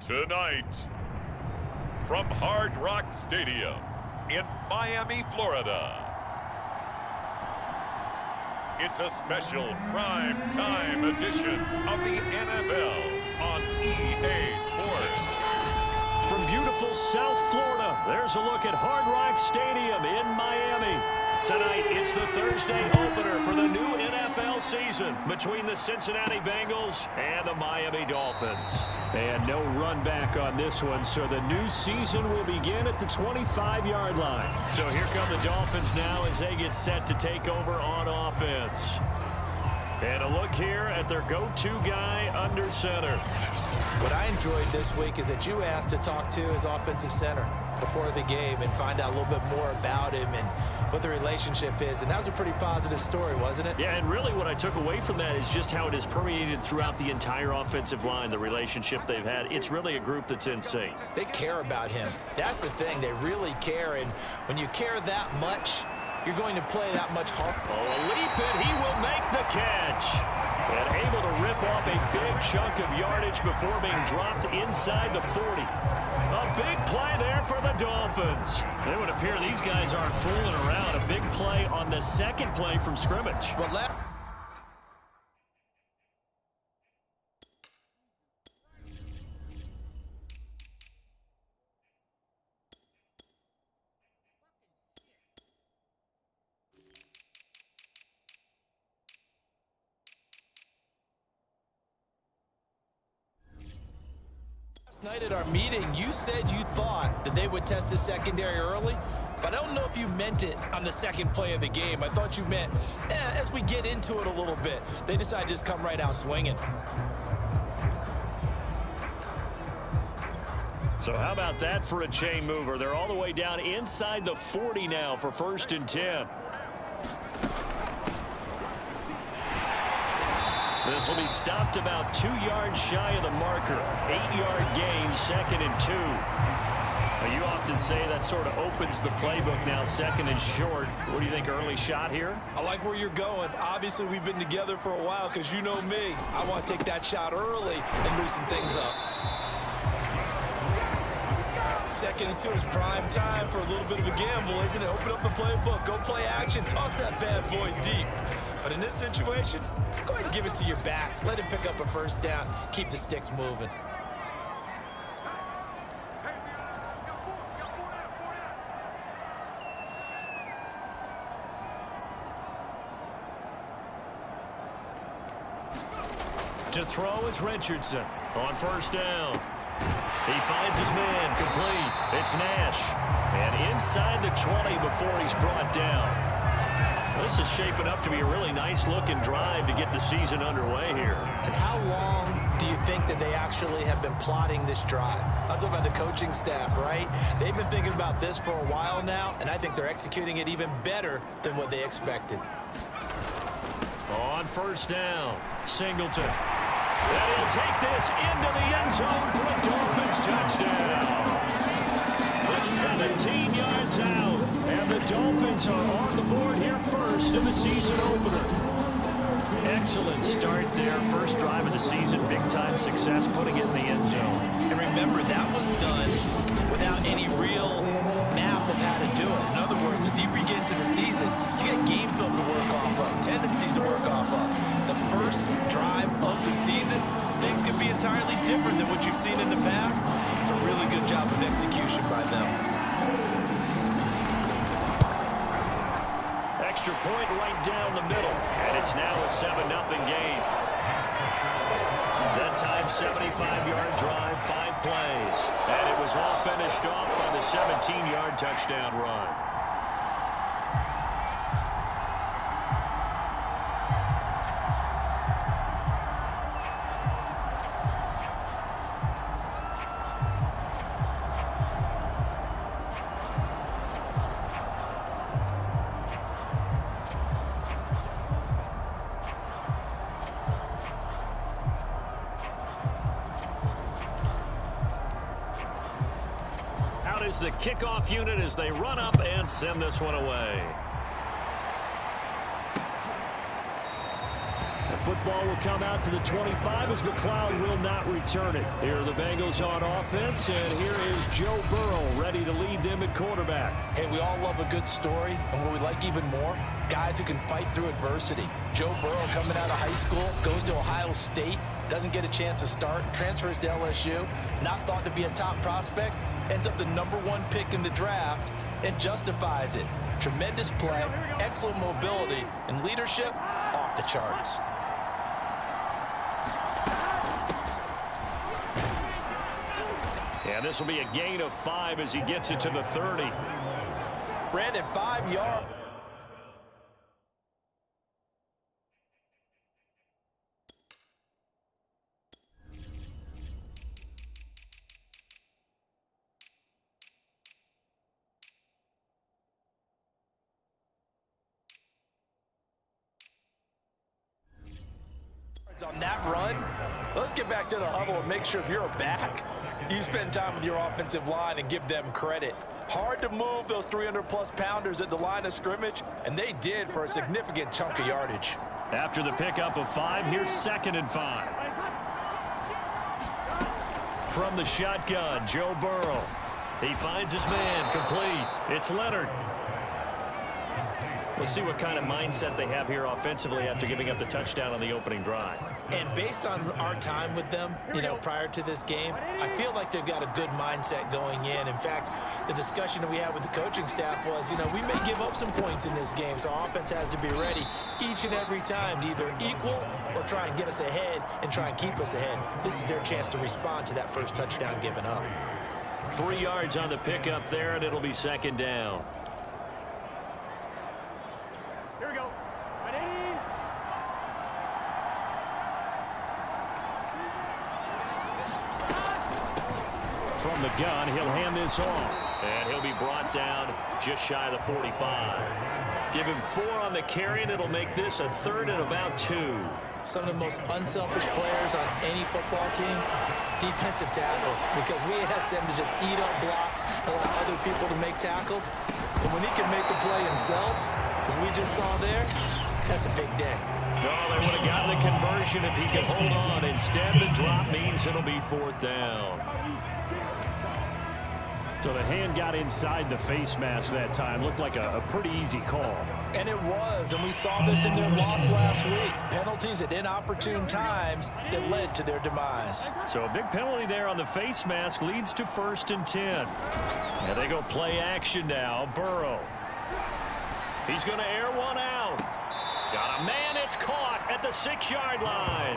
Tonight, from Hard Rock Stadium in Miami, Florida, it's a special prime time edition of the NFL on EA Sports. From beautiful South Florida, there's a look at Hard Rock Stadium in Miami. Tonight, it's the Thursday opener for the new NFL season between the Cincinnati Bengals and the Miami Dolphins. And no run back on this one, so the new season will begin at the 25-yard line. So here come the Dolphins now as they get set to take over on offense. And a look here at their go-to guy under center. What I enjoyed this week is that you asked to talk to his offensive center before the game and find out a little bit more about him and what the relationship is. And that was a pretty positive story, wasn't it? Yeah, and really what I took away from that is just how it has permeated throughout the entire offensive line, the relationship they've had. It's really a group that's in sync. They care about him. That's the thing. They really care. And when you care that much, you're going to play that much harder. Oh, a leap, and he will make the catch. And able to rip off a big chunk of yardage before being dropped inside the 40. A big play there for the Dolphins. It would appear these guys aren't fooling around. A big play on the second play from scrimmage. Well, last night at our meeting, you said you thought that they would test the secondary early, but I don't know if you meant it on the second play of the game. I thought you meant, as we get into it a little bit, they decided to just come right out swinging. So how about that for a chain mover? They're all the way down inside the 40 now for 1st and 10. This will be stopped about 2 yards shy of the marker. 8-yard gain, 2nd and 2. Now, you often say that sort of opens the playbook now, 2nd and short. What do you think, early shot here? I like where you're going. Obviously, we've been together for a while because you know me. I want to take that shot early and loosen things up. 2nd and 2 is prime time for a little bit of a gamble, isn't it? Open up the playbook, go play action, toss that bad boy deep. But in this situation, go ahead and give it to your back. Let him pick up a first down. Keep the sticks moving. To throw is Richardson on 1st down. He finds his man, complete. It's Nash. And inside the 20 before he's brought down. This is shaping up to be a really nice-looking drive to get the season underway here. And how long do you think that they actually have been plotting this drive? I'm talking about the coaching staff, right? They've been thinking about this for a while now, and I think they're executing it even better than what they expected. On 1st down, Singleton. And he'll take this into the end zone for a Dolphins touchdown. From 17 yards out. And the Dolphins are on the board here first in the season opener. Excellent start there. First drive of the season. Big-time success putting it in the end zone. And remember, that was done without any real map of how to do it. In other words, the deeper you get into the season, you get game film to work off of, tendencies to work off of. The first drive of the season, things can be entirely different than what you've seen in the past. It's a really good job of execution by them. Extra point right down the middle, and it's now a 7-0 game. That time, 75-yard drive, 5 plays. And it was all finished off by the 17-yard touchdown run. Is the kickoff unit as they run up and send this one away. The football will come out to the 25 as McLeod will not return it. Here are the Bengals on offense, and here is Joe Burrow ready to lead them at quarterback. Hey, we all love a good story, and what we like even more, guys who can fight through adversity. Joe Burrow coming out of high school, goes to Ohio State, doesn't get a chance to start, transfers to LSU, not thought to be a top prospect, ends up the #1 pick in the draft, and justifies it. Tremendous play, excellent mobility, and leadership off the charts. And this will be a gain of 5 as he gets it to the 30. Brandon, 5 yards. On that run, let's get back to the huddle and make sure if you're a back, you spend time with your offensive line and give them credit. Hard to move those 300-plus pounders at the line of scrimmage, and they did for a significant chunk of yardage. After the pickup of 5, here's 2nd and 5. From the shotgun, Joe Burrow. He finds his man, complete. It's Leonard. We'll see what kind of mindset they have here offensively after giving up the touchdown on the opening drive. And based on our time with them, prior to this game, I feel like they've got a good mindset going in. In fact, the discussion that we had with the coaching staff was, we may give up some points in this game, so our offense has to be ready each and every time to either equal or try and get us ahead and try and keep us ahead. This is their chance to respond to that first touchdown given up. 3 yards on the pickup there, and it'll be 2nd down. Here we go. Ready? From the gun, he'll hand this off. And he'll be brought down just shy of the 45. Give him 4 on the carry, and it'll make this a 3rd and about 2. Some of the most unselfish players on any football team, defensive tackles, because we ask them to just eat up blocks, allow other people to make tackles. And when he can make the play himself, as we just saw there, that's a big day. Oh, they would have gotten the conversion if he could hold on. Instead, the drop means it'll be 4th down. So the hand got inside the face mask that time. Looked like a pretty easy call. And it was, and we saw this in their loss last week. Penalties at inopportune times that led to their demise. So a big penalty there on the face mask leads to 1st and 10. And they go play action now. Burrow. He's going to air one out. Got a man, it's caught at the 6-yard line.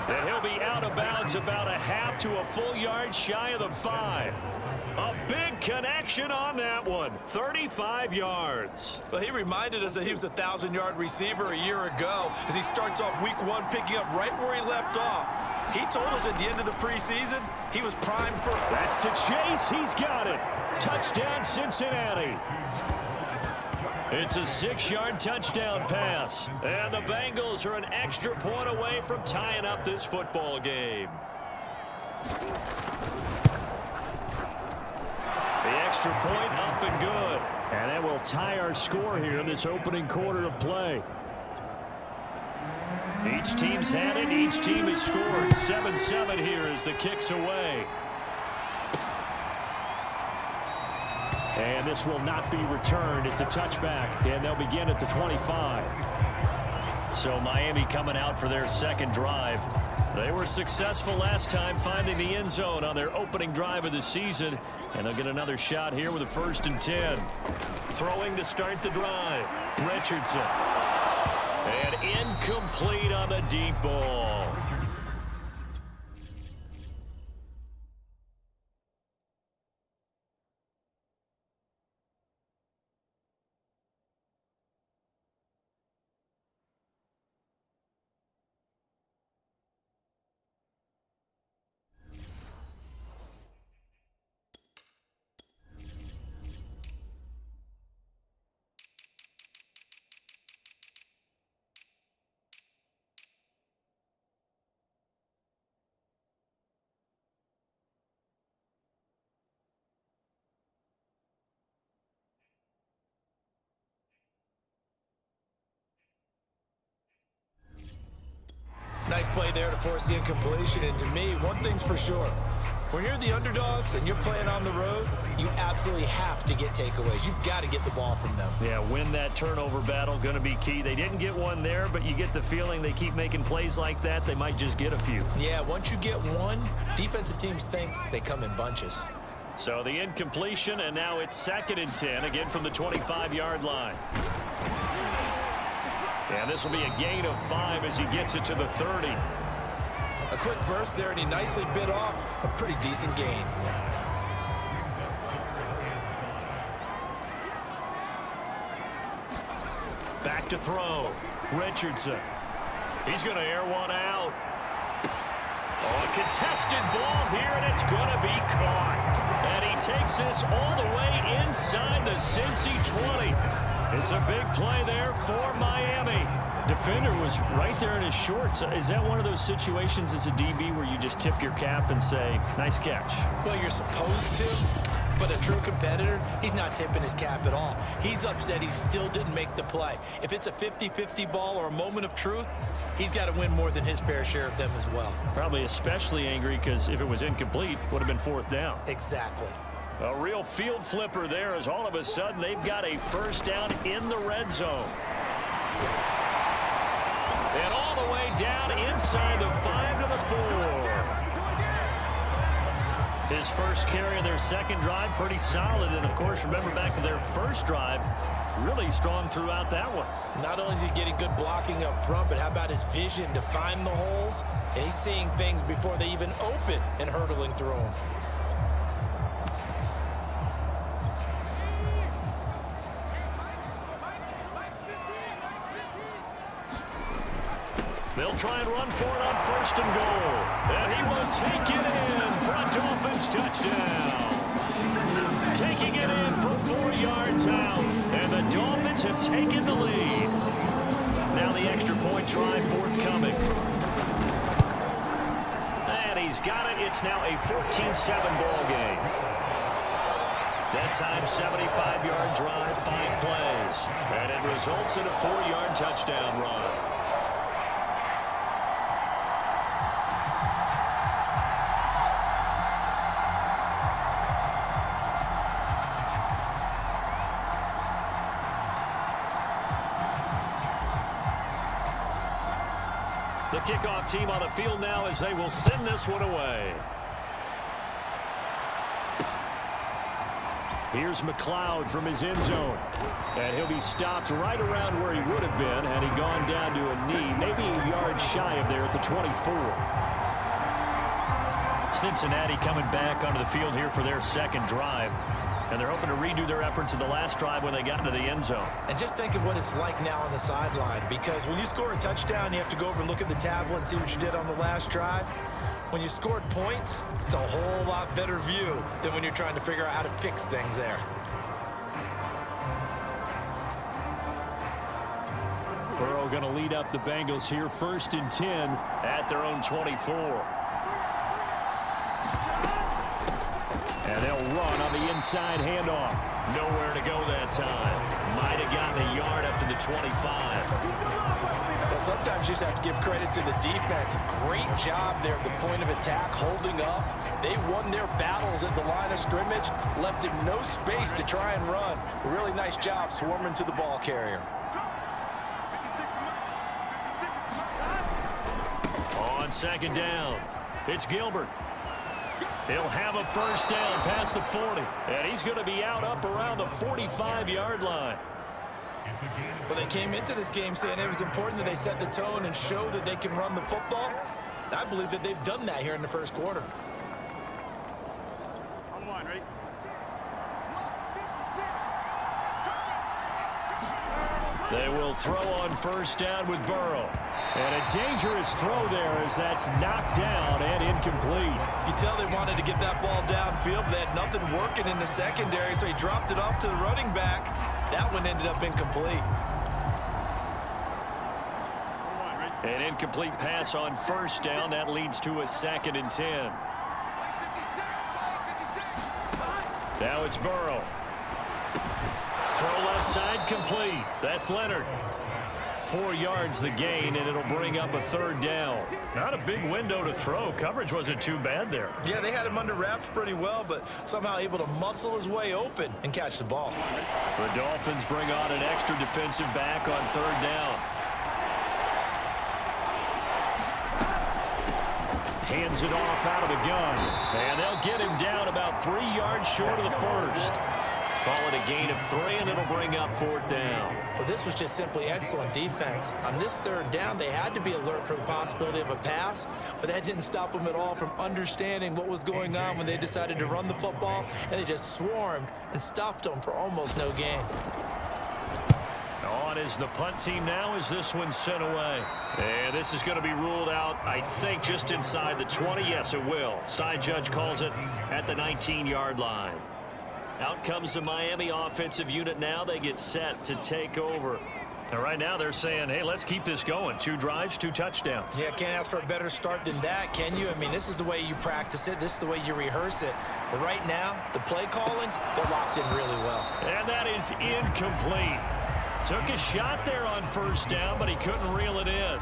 And he'll be out of bounds about a half to a full yard shy of the 5. A big connection on that one. 35 yards. Well, he reminded us that he was a 1,000-yard receiver a year ago as he starts off week 1 picking up right where he left off. He told us at the end of the preseason he was primed for... That's to Chase. He's got it. Touchdown, Cincinnati. It's a 6-yard touchdown pass. And the Bengals are an extra point away from tying up this football game. The extra point up and good. And that will tie our score here in this opening quarter of play. Each team's had it. Each team has scored. 7-7 here as the kick's away. And this will not be returned. It's a touchback, and they'll begin at the 25. So Miami coming out for their 2nd drive. They were successful last time finding the end zone on their opening drive of the season, and they'll get another shot here with a 1st and 10. Throwing to start the drive. Richardson. And incomplete on the deep ball. Nice play there to force the incompletion. And to me, one thing's for sure. When you're the underdogs and you're playing on the road, you absolutely have to get takeaways. You've got to get the ball from them. Yeah, win that turnover battle, going to be key. They didn't get one there, but you get the feeling they keep making plays like that, they might just get a few. Yeah, once you get one, defensive teams think they come in bunches. So the incompletion, and now it's 2nd and 10, again from the 25-yard line. And this will be a gain of 5 as he gets it to the 30. A quick burst there, and he nicely bit off a pretty decent gain. Back to throw. Richardson. He's going to air one out. Oh, a contested ball here, and it's going to be caught. And he takes this all the way inside the Cincy 20. It's a big play there for Miami. Defender was right there in his shorts. Is that one of those situations as a DB where you just tip your cap and say, nice catch? Well, you're supposed to, but a true competitor, he's not tipping his cap at all. He's upset he still didn't make the play. If it's a 50-50 ball or a moment of truth, he's got to win more than his fair share of them as well. Probably especially angry because if it was incomplete, would have been 4th down. Exactly. A real field flipper there as all of a sudden they've got a 1st down in the red zone. And all the way down inside the 5 to the 4. His first carry of their 2nd drive, pretty solid. And, of course, remember back to their 1st drive, really strong throughout that one. Not only is he getting good blocking up front, but how about his vision to find the holes? And he's seeing things before they even open and hurdling through them. They'll try and run for it on 1st and goal. And he will take it in for a Dolphins touchdown. Taking it in from 4 yards out. And the Dolphins have taken the lead. Now the extra point try forthcoming. And he's got it. It's now a 14-7 ball game. That time 75-yard drive, 5 plays. And it results in a 4-yard touchdown run. The kickoff team on the field now as they will send this one away. Here's McLeod from his end zone. And he'll be stopped right around where he would have been had he gone down to a knee, maybe a yard shy of there at the 24. Cincinnati coming back onto the field here for their 2nd drive. And they're hoping to redo their efforts in the last drive when they got into the end zone. And just think of what it's like now on the sideline, because when you score a touchdown, you have to go over and look at the tablet and see what you did on the last drive. When you scored points, it's a whole lot better view than when you're trying to figure out how to fix things there. Burrow going to lead up the Bengals here, 1st and 10 at their own 24. And they'll run on the inside handoff. Nowhere to go that time. Might have gotten a yard up to the 25. Well, sometimes you just have to give credit to the defense. Great job there at the point of attack, holding up. They won their battles at the line of scrimmage, left him no space to try and run. A really nice job swarming to the ball carrier. On 2nd down, it's Gilbert. He'll have a 1st down past the 40. And he's going to be out up around the 45-yard line. Well, they came into this game saying it was important that they set the tone and show that they can run the football. I believe that they've done that here in the 1st quarter. On line, ready? They will throw on 1st down with Burrow. And a dangerous throw there as that's knocked down and incomplete. You can tell they wanted to get that ball downfield, but they had nothing working in the secondary, so he dropped it off to the running back. That one ended up incomplete. An incomplete pass on 1st down. That leads to a 2nd and 10. Now it's Burrow. Throw left side complete. That's Leonard. 4 yards the gain, and it'll bring up a third down. Not a big window to throw. Coverage wasn't too bad there. Yeah, they had him under wraps pretty well, but somehow able to muscle his way open and catch the ball. The Dolphins bring on an extra defensive back on third down. Hands it off out of the gun. And they'll get him down about 3 yards short of the first. Call it a gain of 3, and it'll bring up fourth down. Well, this was just simply excellent defense. On this third down, they had to be alert for the possibility of a pass, but that didn't stop them at all from understanding what was going on when they decided to run the football, and they just swarmed and stuffed them for almost no gain. On is the punt team now as this one's sent away. And this is going to be ruled out, I think, just inside the 20. Yes, it will. Side judge calls it at the 19-yard line. Out comes the Miami offensive unit now. They get set to take over. And right now they're saying, hey, let's keep this going. 2 drives, 2 touchdowns. Yeah, can't ask for a better start than that, can you? I mean, this is the way you practice it. This is the way you rehearse it. But right now, the play calling, they're locked in really well. And that is incomplete. Took a shot there on first down, but he couldn't reel it in.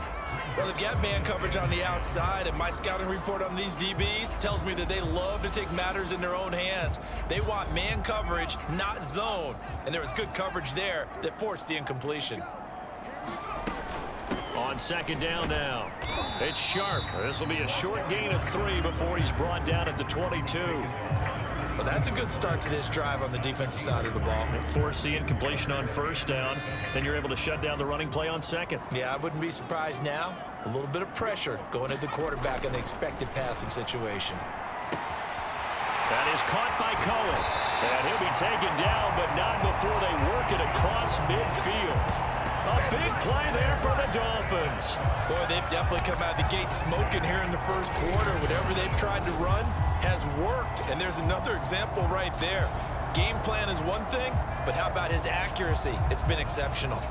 Well, they've got man coverage on the outside, and my scouting report on these DBs tells me that they love to take matters in their own hands. They want man coverage, not zone. And there was good coverage there that forced the incompletion. On second down now. It's Sharp. This will be a short gain of 3 before he's brought down at the 22. Well, that's a good start to this drive on the defensive side of the ball. Force the incompletion on first down. Then you're able to shut down the running play on second. Yeah, I wouldn't be surprised now. A little bit of pressure going at the quarterback in an expected passing situation. That is caught by Cohen. And he'll be taken down, but not before they work it across midfield. A big play there for the Dolphins. Boy, they've definitely come out of the gate smoking here in the first quarter. Whatever they've tried to run has worked, and there's another example right there. Game plan is one thing, but how about his accuracy? It's been exceptional.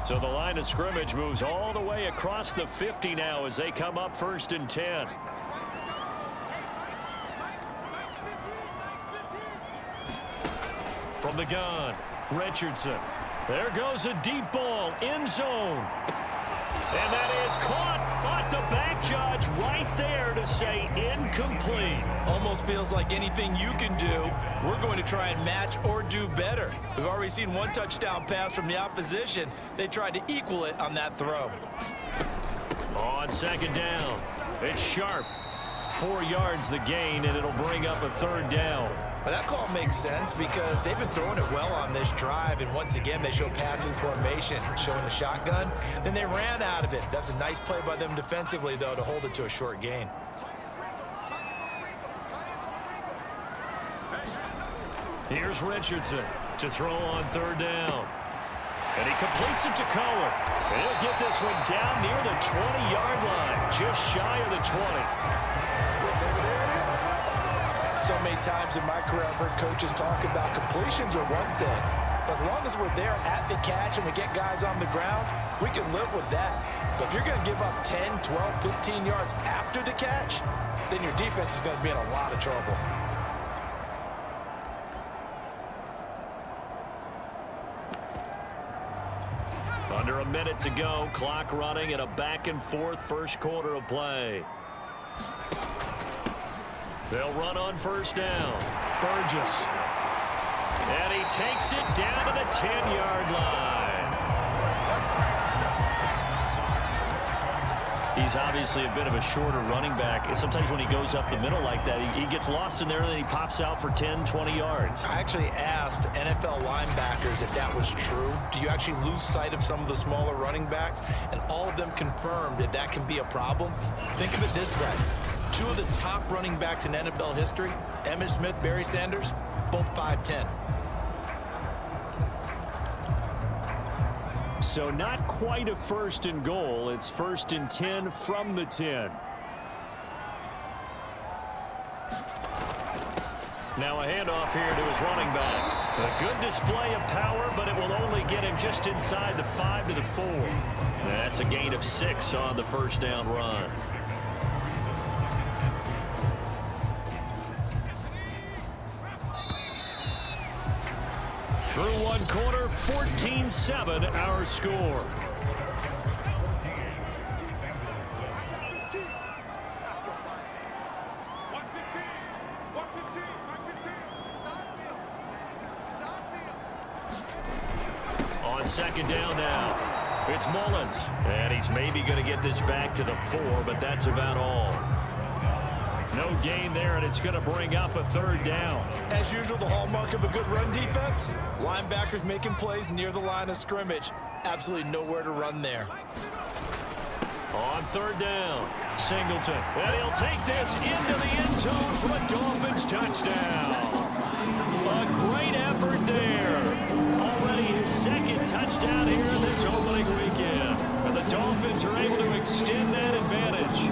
So the line of scrimmage moves all the way across the 50 now as they come up 1st and 10. From the gun, Richardson. There goes a deep ball, end zone. And that is caught, but the back judge right there to say incomplete. Almost feels like anything you can do, we're going to try and match or do better. We've already seen 1 touchdown pass from the opposition. They tried to equal it on that throw. On second down, it's Sharp. 4 yards the gain, and it'll bring up a third down. Well, that call makes sense because they've been throwing it well on this drive, and once again, they show passing formation, showing the shotgun. Then they ran out of it. That's a nice play by them defensively, though, to hold it to a short gain. Here's Richardson to throw on third down. And he completes it to Cohen. And he'll get this one down near the 20-yard line, just shy of the 20. So many times in my career, I've heard coaches talk about completions are one thing. But as long as we're there at the catch and we get guys on the ground, we can live with that. But if you're going to give up 10, 12, 15 yards after the catch, then your defense is going to be in a lot of trouble. Under a minute to go, clock running in a back-and-forth first quarter of play. They'll run on first down. Burgess. And he takes it down to the 10-yard line. He's obviously a bit of a shorter running back. And sometimes when he goes up the middle like that, he gets lost in there and then he pops out for 10, 20 yards. I actually asked NFL linebackers if that was true. Do you actually lose sight of some of the smaller running backs? And all of them confirmed that that can be a problem. Think of it this way. 2 of the top running backs in NFL history, Emmitt Smith, Barry Sanders, both 5'10". So not quite a 1st and goal. It's 1st and 10 from the 10. Now a handoff here to his running back. A good display of power, but it will only get him just inside the 5 to the 4. That's a gain of 6 on the first down run. Through one quarter, 14-7 our score. On second down now, it's Mullins. And he's maybe going to get this back to the 4, but that's about all. No gain there, and it's going to bring up a third down. As usual, the hallmark of a good run defense, linebackers making plays near the line of scrimmage. Absolutely nowhere to run there. On third down, Singleton. And he'll take this into the end zone for a Dolphins touchdown. A great effort there. Already his second touchdown here in this opening weekend. And the Dolphins are able to extend that advantage.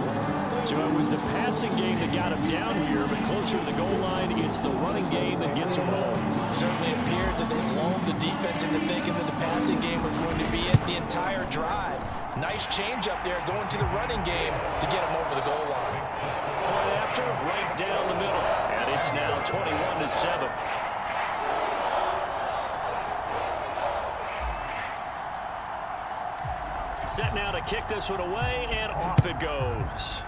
So it was the passing game that got him down here, but closer to the goal line, it's the running game that gets him home. Certainly appears that they lulled the defense into thinking that the passing game was going to be in the entire drive. Nice change up there going to the running game to get him over the goal line. Point after, right down the middle. And it's now 21-7. Set now to kick this one away, and off it goes.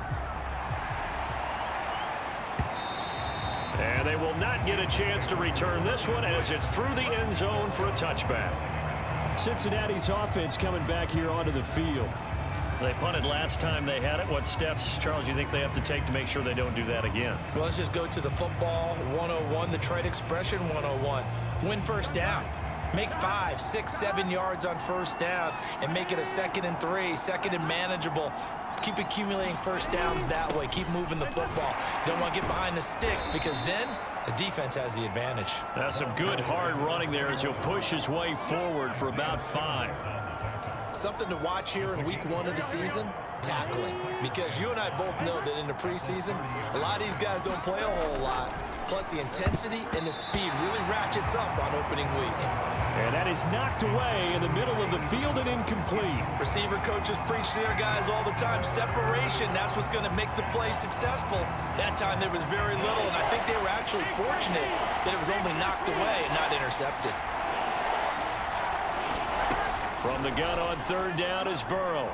And they will not get a chance to return this one as it's through the end zone for a touchback. Cincinnati's offense coming back here onto the field. They punted last time they had it. What steps, Charles, you think they have to take to make sure they don't do that again? Well, let's just go to the football 101, the trade expression 101. Win first down. Make 5, 6, 7 yards on first down and make it a 2nd and 3, 2nd and manageable. Keep accumulating first downs that way. Keep moving the football. You don't want to get behind the sticks because then the defense has the advantage. That's some good hard running there as he'll push his way forward for about 5. Something to watch here in week 1 of the season, tackling. Because you and I both know that in the preseason, a lot of these guys don't play a whole lot. Plus the intensity and the speed really ratchets up on opening week. And that is knocked away in the middle of the field and incomplete. Receiver coaches preach to their guys all the time. Separation, that's what's going to make the play successful. That time there was very little, and I think they were actually fortunate that it was only knocked away and not intercepted. From the gun on third down is Burrow.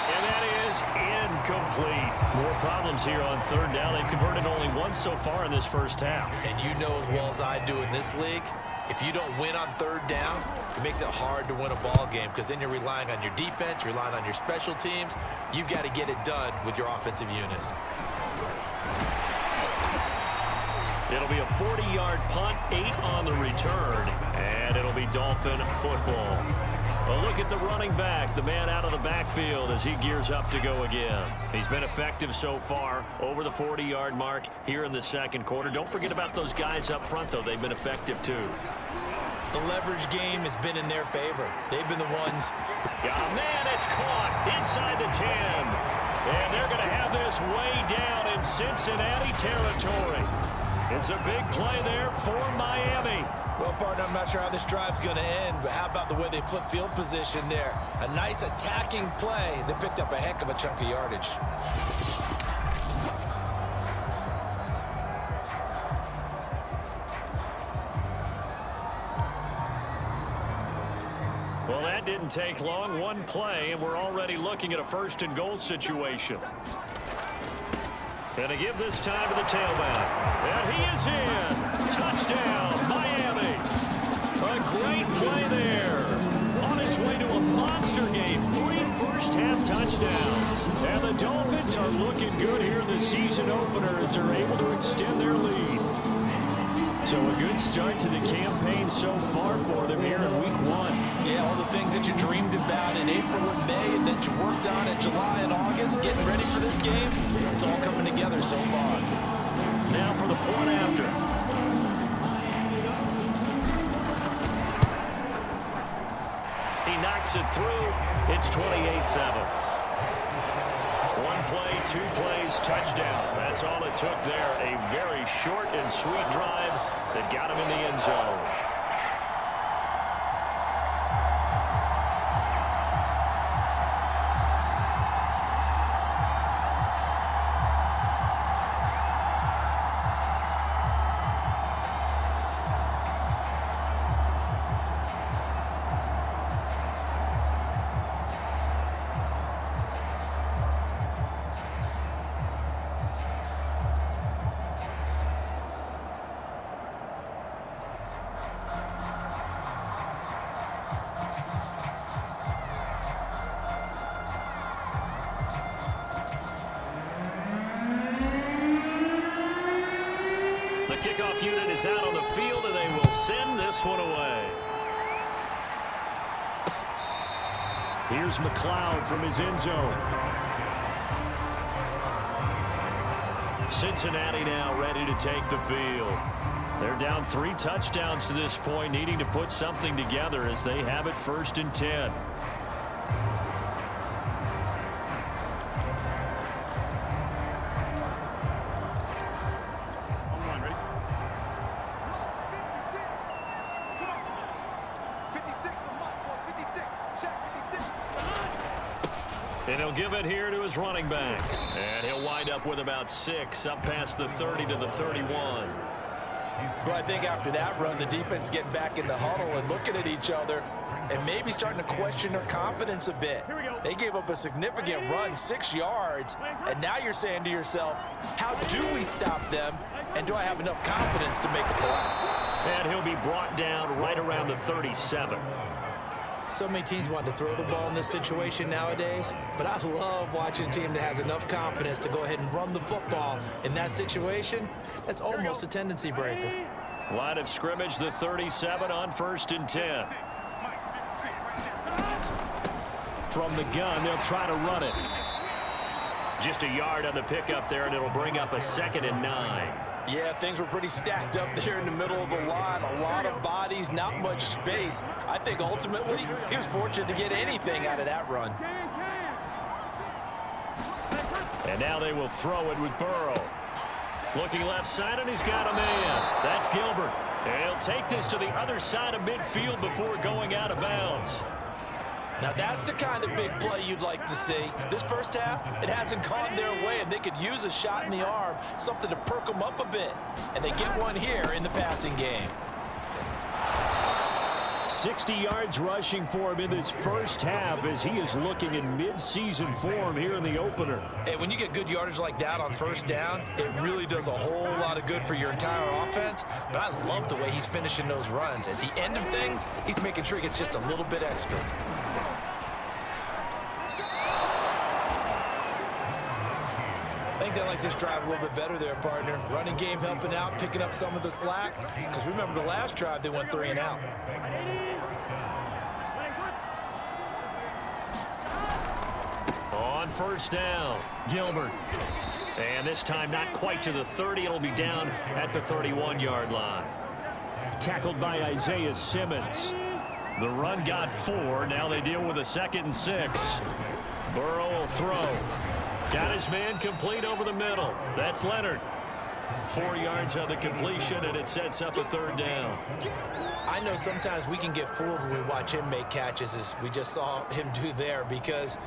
And that is incomplete. More problems here on third down. They've converted only once so far in this first half. And you know as well as I do in this league, if you don't win on third down, it makes it hard to win a ball game because then you're relying on your defense, you're relying on your special teams. You've got to get it done with your offensive unit. It'll be a 40-yard punt, 8 on the return, and it'll be Dolphin football. A look at the running back, the man out of the backfield as he gears up to go again. He's been effective so far, over the 40-yard mark here in the second quarter. Don't forget about those guys up front, though. They've been effective, too. The leverage game has been in their favor. They've been the ones. Oh, man, it's caught inside the 10. And they're going to have this way down in Cincinnati territory. It's a big play there for Miami. Well, partner, I'm not sure how this drive's going to end, but how about the way they flip field position there? A nice attacking play that picked up a heck of a chunk of yardage. Well, that didn't take long. One play, and we're already looking at a first and goal situation. And to give this time to the tailback. And he is in. Touchdown, Miami. A great play there. On his way to a monster game. 3 first-half touchdowns. And the Dolphins are looking good here in the season opener as they're able to extend their lead. So a good start to the campaign so far for them here in week 1. Yeah, all the things that you dreamed about in April and May and that you worked on in July and August, getting ready for this game, it's all coming together so far. Now for the point after. He knocks it through. It's 28-7. One play, 2 plays. A's touchdown. That's all it took there. A very short and sweet drive that got him in the end zone. The kickoff unit is out on the field, and they will send this one away. Here's McLeod from his end zone. Cincinnati now ready to take the field. They're down 3 touchdowns to this point, needing to put something together as they have it 1st and 10. And he'll give it here to his running back. And he'll wind up with about 6, up past the 30 to the 31. Well, I think after that run, the defense is getting back in the huddle and looking at each other and maybe starting to question their confidence a bit. They gave up a significant run, 6 yards, and now you're saying to yourself, how do we stop them, and do I have enough confidence to make a play? And he'll be brought down right around the 37. So many teams want to throw the ball in this situation nowadays, but I love watching a team that has enough confidence to go ahead and run the football in that situation. That's almost a tendency breaker. Line of scrimmage, the 37 on 1st and 10. From the gun, they'll try to run it. Just a yard on the pickup there, and it'll bring up a 2nd and 9. Yeah, things were pretty stacked up there in the middle of the line. A lot of bodies, not much space. I think ultimately he was fortunate to get anything out of that run. And now they will throw it with Burrow. Looking left side, and he's got a man. That's Gilbert. And he'll take this to the other side of midfield before going out of bounds. Now that's the kind of big play you'd like to see. This first half, it hasn't gone their way, and they could use a shot in the arm, something to perk them up a bit. And they get one here in the passing game. 60 yards rushing for him in this first half as he is looking in mid-season form here in the opener. And when you get good yardage like that on first down, it really does a whole lot of good for your entire offense. But I love the way he's finishing those runs. At the end of things, he's making sure he gets just a little bit extra. I think they like this drive a little bit better there, partner. Running game helping out, picking up some of the slack. Because remember the last drive, they went 3 and out. On first down, Gilbert. And this time not quite to the 30. It'll be down at the 31-yard line. Tackled by Isaiah Simmons. The run got 4. Now they deal with a 2nd and 6. Burrow will throw. Got his man complete over the middle. That's Leonard. 4 yards on the completion, and it sets up a 3rd down. I know sometimes we can get fooled when we watch him make catches, as we just saw him do there, because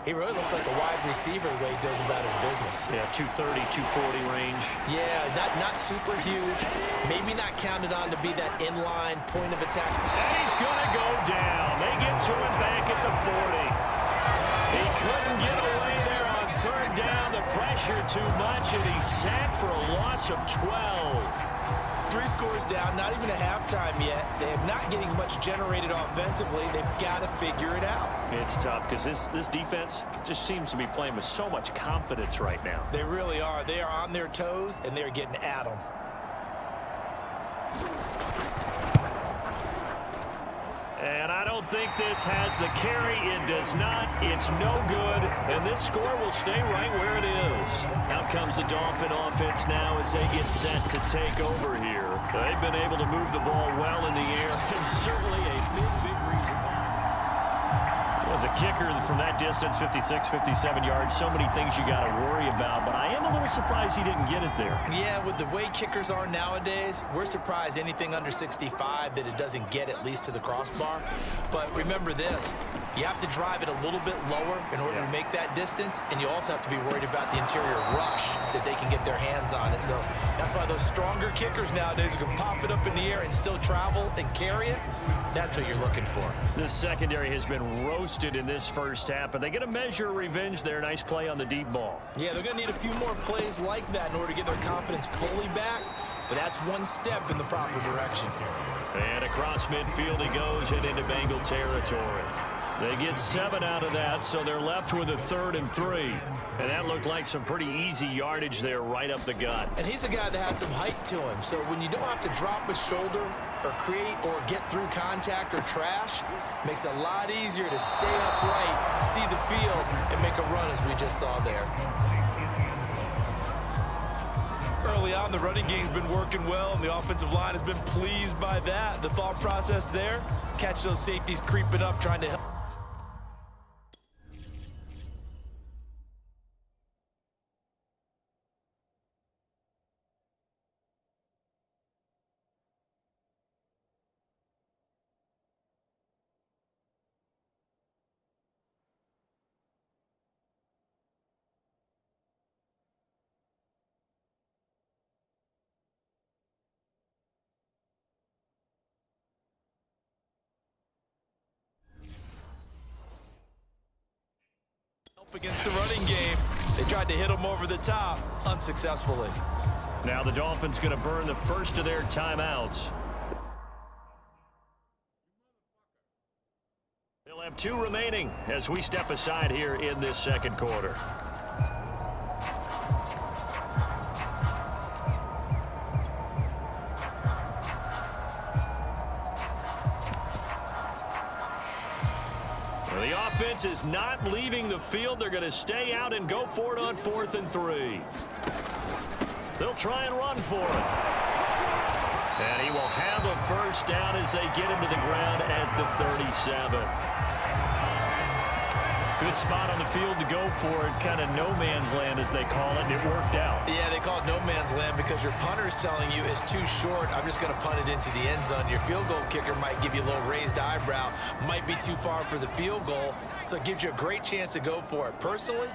he really looks like a wide receiver the way he goes about his business. Yeah, 230, 240 range. Yeah, not super huge. Maybe not counted on to be that inline point of attack. And he's going to go down. They get to him back at the 40. He couldn't get away there on 3rd down. The pressure too much, and he's sacked for a loss of 12. 3 scores down, not even a halftime yet. They are not getting much generated offensively. They've got to figure it out. It's tough because this defense just seems to be playing with so much confidence right now. They really are. They are on their toes, and they're getting at them. And I don't think this has the carry. It does not. It's no good. And this score will stay right where it is. Out comes the Dolphin offense now as they get set to take over here. They've been able to move the ball well in the air. And certainly a big reason. As a kicker from that distance, 56, 57 yards, so many things you got to worry about, but I am a little surprised he didn't get it there. Yeah, with the way kickers are nowadays, we're surprised anything under 65 that it doesn't get at least to the crossbar. But remember this, you have to drive it a little bit lower in order to make that distance, and you also have to be worried about the interior rush that they can get their hands on it. So that's why those stronger kickers nowadays who can pop it up in the air and still travel and carry it, that's what you're looking for. This secondary has been roasted in this first half, but they get a measure of revenge there. Nice play on the deep ball. Yeah, they're going to need a few more plays like that in order to get their confidence fully back, but that's one step in the proper direction. And across midfield he goes and into Bengal territory. They get 7 out of that, so they're left with a 3rd and 3. And that looked like some pretty easy yardage there right up the gut. And he's a guy that has some height to him, so when you don't have to drop a shoulder or create or get through contact or trash, makes it a lot easier to stay upright, see the field, and make a run as we just saw there. Early on, the running game's been working well, and the offensive line has been pleased by that. The thought process there, catch those safeties creeping up, trying to help. Against the running game. They tried to hit him over the top unsuccessfully. Now the Dolphins going to burn the first of their timeouts. They'll have 2 remaining as we step aside here in this second quarter. The offense is not leaving the field. They're going to stay out and go for it on 4th and 3. They'll try and run for it. And he will have a first down as they get him to the ground at the 37. Good spot on the field to go for it. Kind of no man's land, as they call it, and it worked out. Yeah, they call it no man's land because your punter's telling you it's too short. I'm just going to punt it into the end zone. Your field goal kicker might give you a little raised eyebrow, might be too far for the field goal, so it gives you a great chance to go for it. Personally,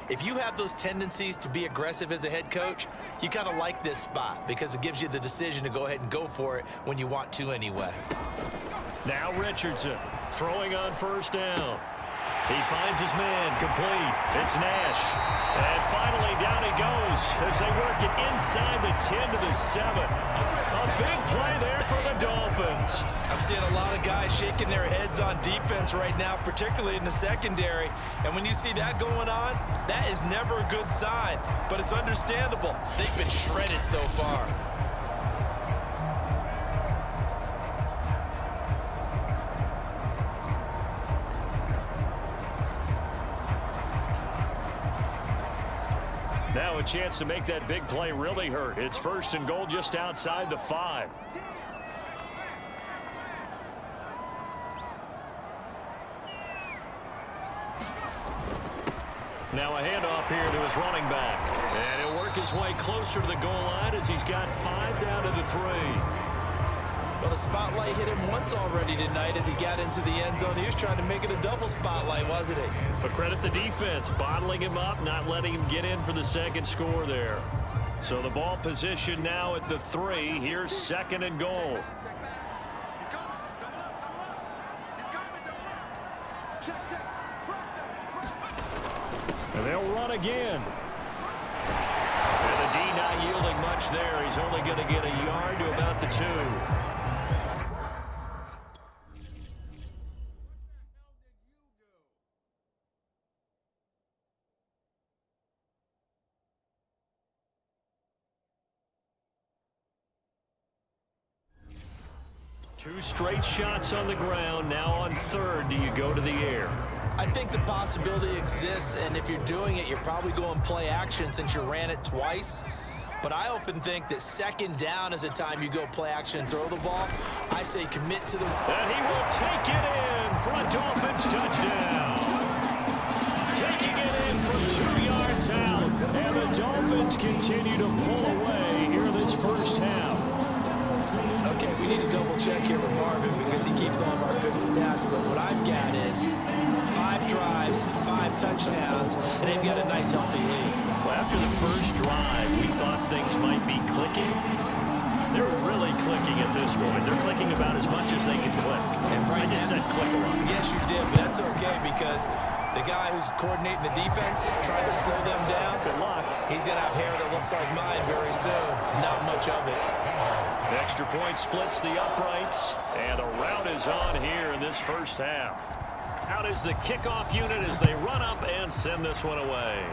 if you have those tendencies to be aggressive as a head coach, you kind of like this spot because it gives you the decision to go ahead and go for it when you want to anyway. Now Richardson throwing on first down. He finds his man, complete. It's Nash. And finally down he goes as they work it inside the 10 to the 7. A big play there for the Dolphins. I'm seeing a lot of guys shaking their heads on defense right now, particularly in the secondary. And when you see that going on, that is never a good sign. But it's understandable. They've been shredded so far. Now a chance to make that big play really hurt. It's 1st and goal just outside the 5. Now a handoff here to his running back. And he'll work his way closer to the goal line as he's got 5 down to the 3. Well, the spotlight hit him once already tonight as he got into the end zone. He was trying to make it a double spotlight, wasn't he? But credit the defense, bottling him up, not letting him get in for the second score there. So the ball position now at the 3. Here's 2nd and goal. And they'll run again. And the D not yielding much there. He's only going to get a yard to about the 2. Two straight shots on the ground. Now on 3rd, do you go to the air? I think the possibility exists, and if you're doing it, you're probably going play action since you ran it twice. But I often think that 2nd down is a time you go play action and throw the ball. I say commit to the... And he will take it in for a Dolphins touchdown. Dolphins continue to pull away here in this first half. Okay, we need to double check here with Marvin because he keeps all of our good stats, but what I've got is 5 drives, 5 touchdowns, and they've got a nice healthy lead. Well, after the first drive, we thought things might be clicking. They're really clicking at this point. They're clicking about as much as they can click. And right I just said click a lot. Yes, you did, but that's okay because the guy who's coordinating the defense tried to slow them down. Good luck. He's going to have hair that looks like mine very soon. Not much of it. Extra point splits the uprights, and the rout is on here in this first half. Out is the kickoff unit as they run up and send this one away.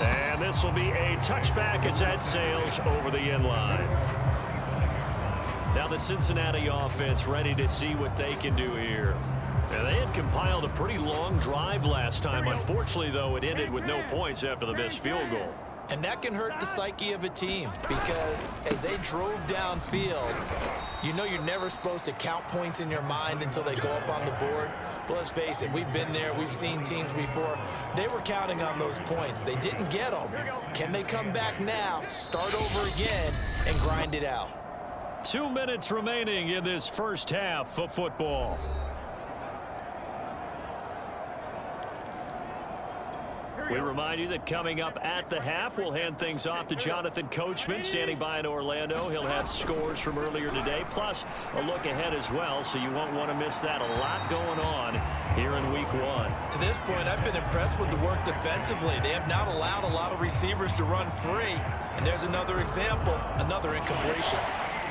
And this will be a touchback as that sails over the end line. Now the Cincinnati offense ready to see what they can do here. And they had compiled a pretty long drive last time. Unfortunately, though, it ended with no points after the missed field goal. And that can hurt the psyche of a team because as they drove downfield, you know you're never supposed to count points in your mind until they go up on the board. But let's face it, we've been there. We've seen teams before. They were counting on those points. They didn't get them. Can they come back now, start over again, and grind it out? 2 minutes remaining in this first half of football. We remind you that coming up at the half, we'll hand things off to Jonathan Coachman, standing by in Orlando. He'll have scores from earlier today, plus a look ahead as well, so you won't want to miss that. A lot going on here in Week 1. To this point, I've been impressed with the work defensively. They have not allowed a lot of receivers to run free. And there's another example, another incompletion.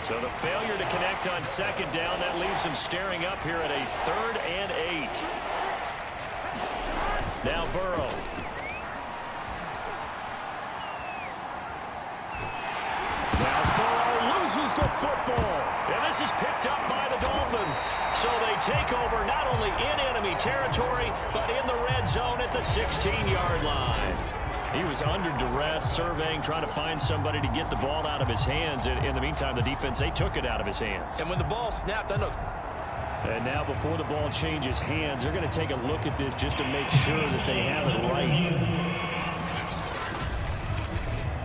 So the failure to connect on second down, that leaves him staring up here at a 3rd and 8. Now Burrow. Loses the football. And this is picked up by the Dolphins. So they take over not only in enemy territory, but in the red zone at the 16-yard line. He was under duress, surveying, trying to find somebody to get the ball out of his hands. In the meantime, the defense, they took it out of his hands. And when the ball snapped, I know. And now before the ball changes hands, they're going to take a look at this just to make sure that they have it right.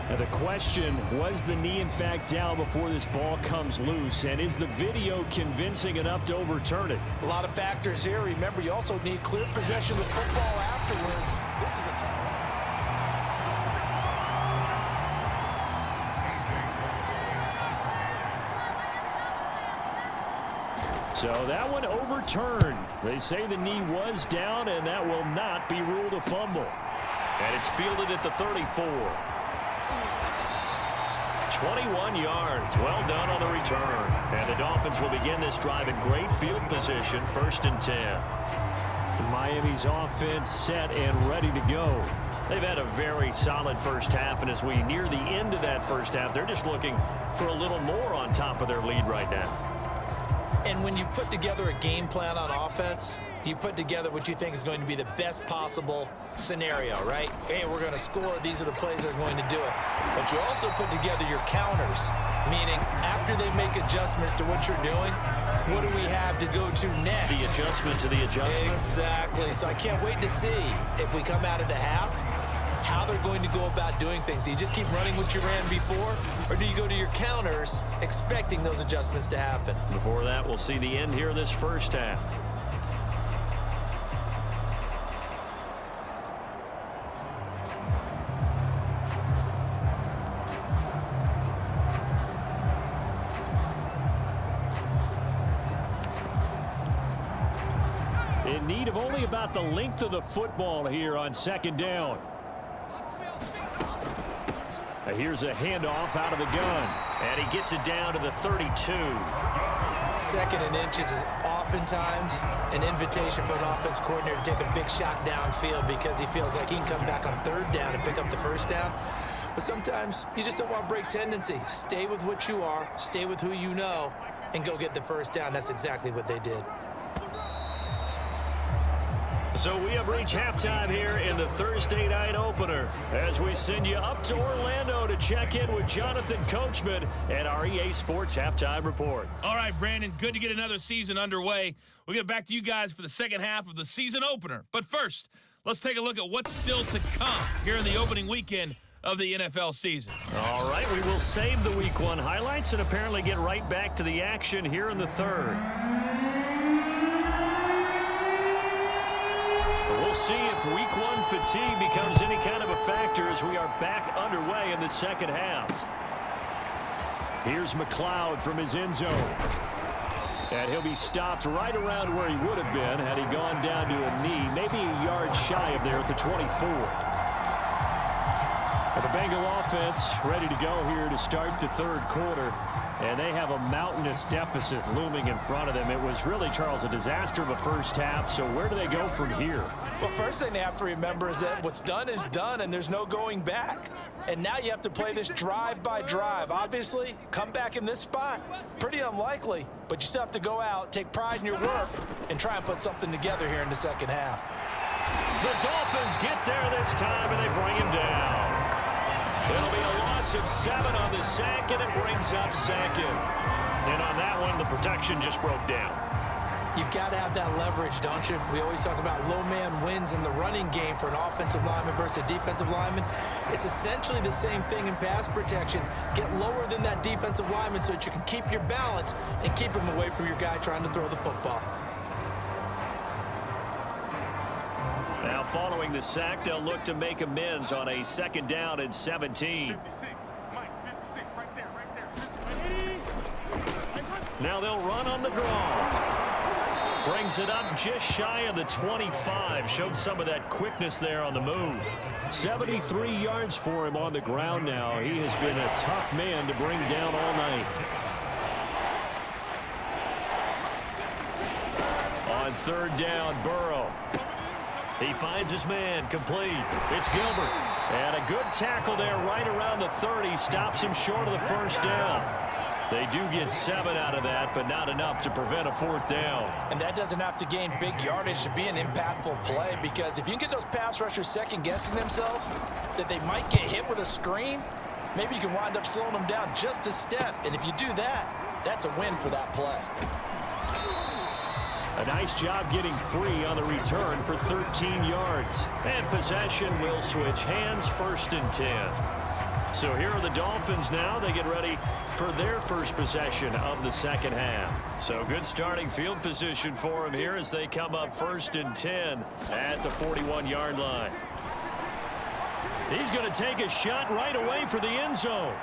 Now the question, was the knee in fact down before this ball comes loose? And is the video convincing enough to overturn it? A lot of factors here. Remember, you also need clear possession of the football afterwards. This is a tough one. So that one overturned. They say the knee was down, and that will not be ruled a fumble. And it's fielded at the 34. 21 yards. Well done on the return. And the Dolphins will begin this drive in great field position, 1st and 10. Miami's offense set and ready to go. They've had a very solid first half, and as we near the end of that first half, they're just looking for a little more on top of their lead right now. And when you put together a game plan on offense, you put together what you think is going to be the best possible scenario, right? Hey, we're going to score. These are the plays that are going to do it. But you also put together your counters, meaning after they make adjustments to what you're doing, what do we have to go to next? The adjustment to the adjustment. Exactly. So I can't wait to see if we come out of the half, how they're going to go about doing things. Do you just keep running what you ran before, or do you go to your counters expecting those adjustments to happen? Before that, we'll see the end here of this first half. In need of only about the length of the football here on 2nd down. Here's a handoff out of the gun. And he gets it down to the 32. 2nd and inches is oftentimes an invitation for an offense coordinator to take a big shot downfield because he feels like he can come back on 3rd down and pick up the 1st down. But sometimes you just don't want to break tendency. Stay with what you are, stay with who you know, and go get the 1st down. That's exactly what they did. So we have reached halftime here in the Thursday night opener as we send you up to Orlando to check in with Jonathan Coachman at our EA Sports Halftime Report. All right, Brandon, good to get another season underway. We'll get back to you guys for the second half of the season opener. But first, let's take a look at what's still to come here in the opening weekend of the NFL season. All right, we will save the Week 1 highlights and apparently get right back to the action here in the third. We'll see if Week 1 fatigue becomes any kind of a factor as we are back underway in the second half. Here's McLeod from his end zone. And he'll be stopped right around where he would have been had he gone down to a knee, maybe a yard shy of there at the 24. The Bengal offense ready to go here to start the third quarter. And they have a mountainous deficit looming in front of them. It was really, Charles, a disaster of a first half. So where do they go from here? Well, first thing they have to remember is that what's done is done, and there's no going back. And now you have to play this drive by drive. Obviously, come back in this spot, pretty unlikely. But you still have to go out, take pride in your work, and try and put something together here in the second half. The Dolphins get there this time, and they bring him down. It'll be a loss of 7 on the sack, and it brings up second. And on that one, the protection just broke down. You've got to have that leverage, don't you? We always talk about low man wins in the running game for an offensive lineman versus a defensive lineman. It's essentially the same thing in pass protection. Get lower than that defensive lineman so that you can keep your balance and keep him away from your guy trying to throw the football. Now following the sack, they'll look to make amends on a second down and 17. 56. Mike, 56, right there, right there. Now they'll run on the draw. Brings it up just shy of the 25. Showed some of that quickness there on the move. 73 yards for him on the ground now. He has been a tough man to bring down all night. On third down, Burrow. He finds his man, complete. It's Gilbert. And a good tackle there right around the 30. Stops him short of the first down. They do get 7 out of that, but not enough to prevent a fourth down. And that doesn't have to gain big yardage to be an impactful play, because if you can get those pass rushers second-guessing themselves that they might get hit with a screen, maybe you can wind up slowing them down just a step. And if you do that, that's a win for that play. A nice job getting free on the return for 13 yards. And possession will switch hands, 1st and 10. So here are the Dolphins now. They get ready for their first possession of the second half. So good starting field position for them here as they come up 1st and 10 at the 41-yard line. He's going to take a shot right away for the end zone.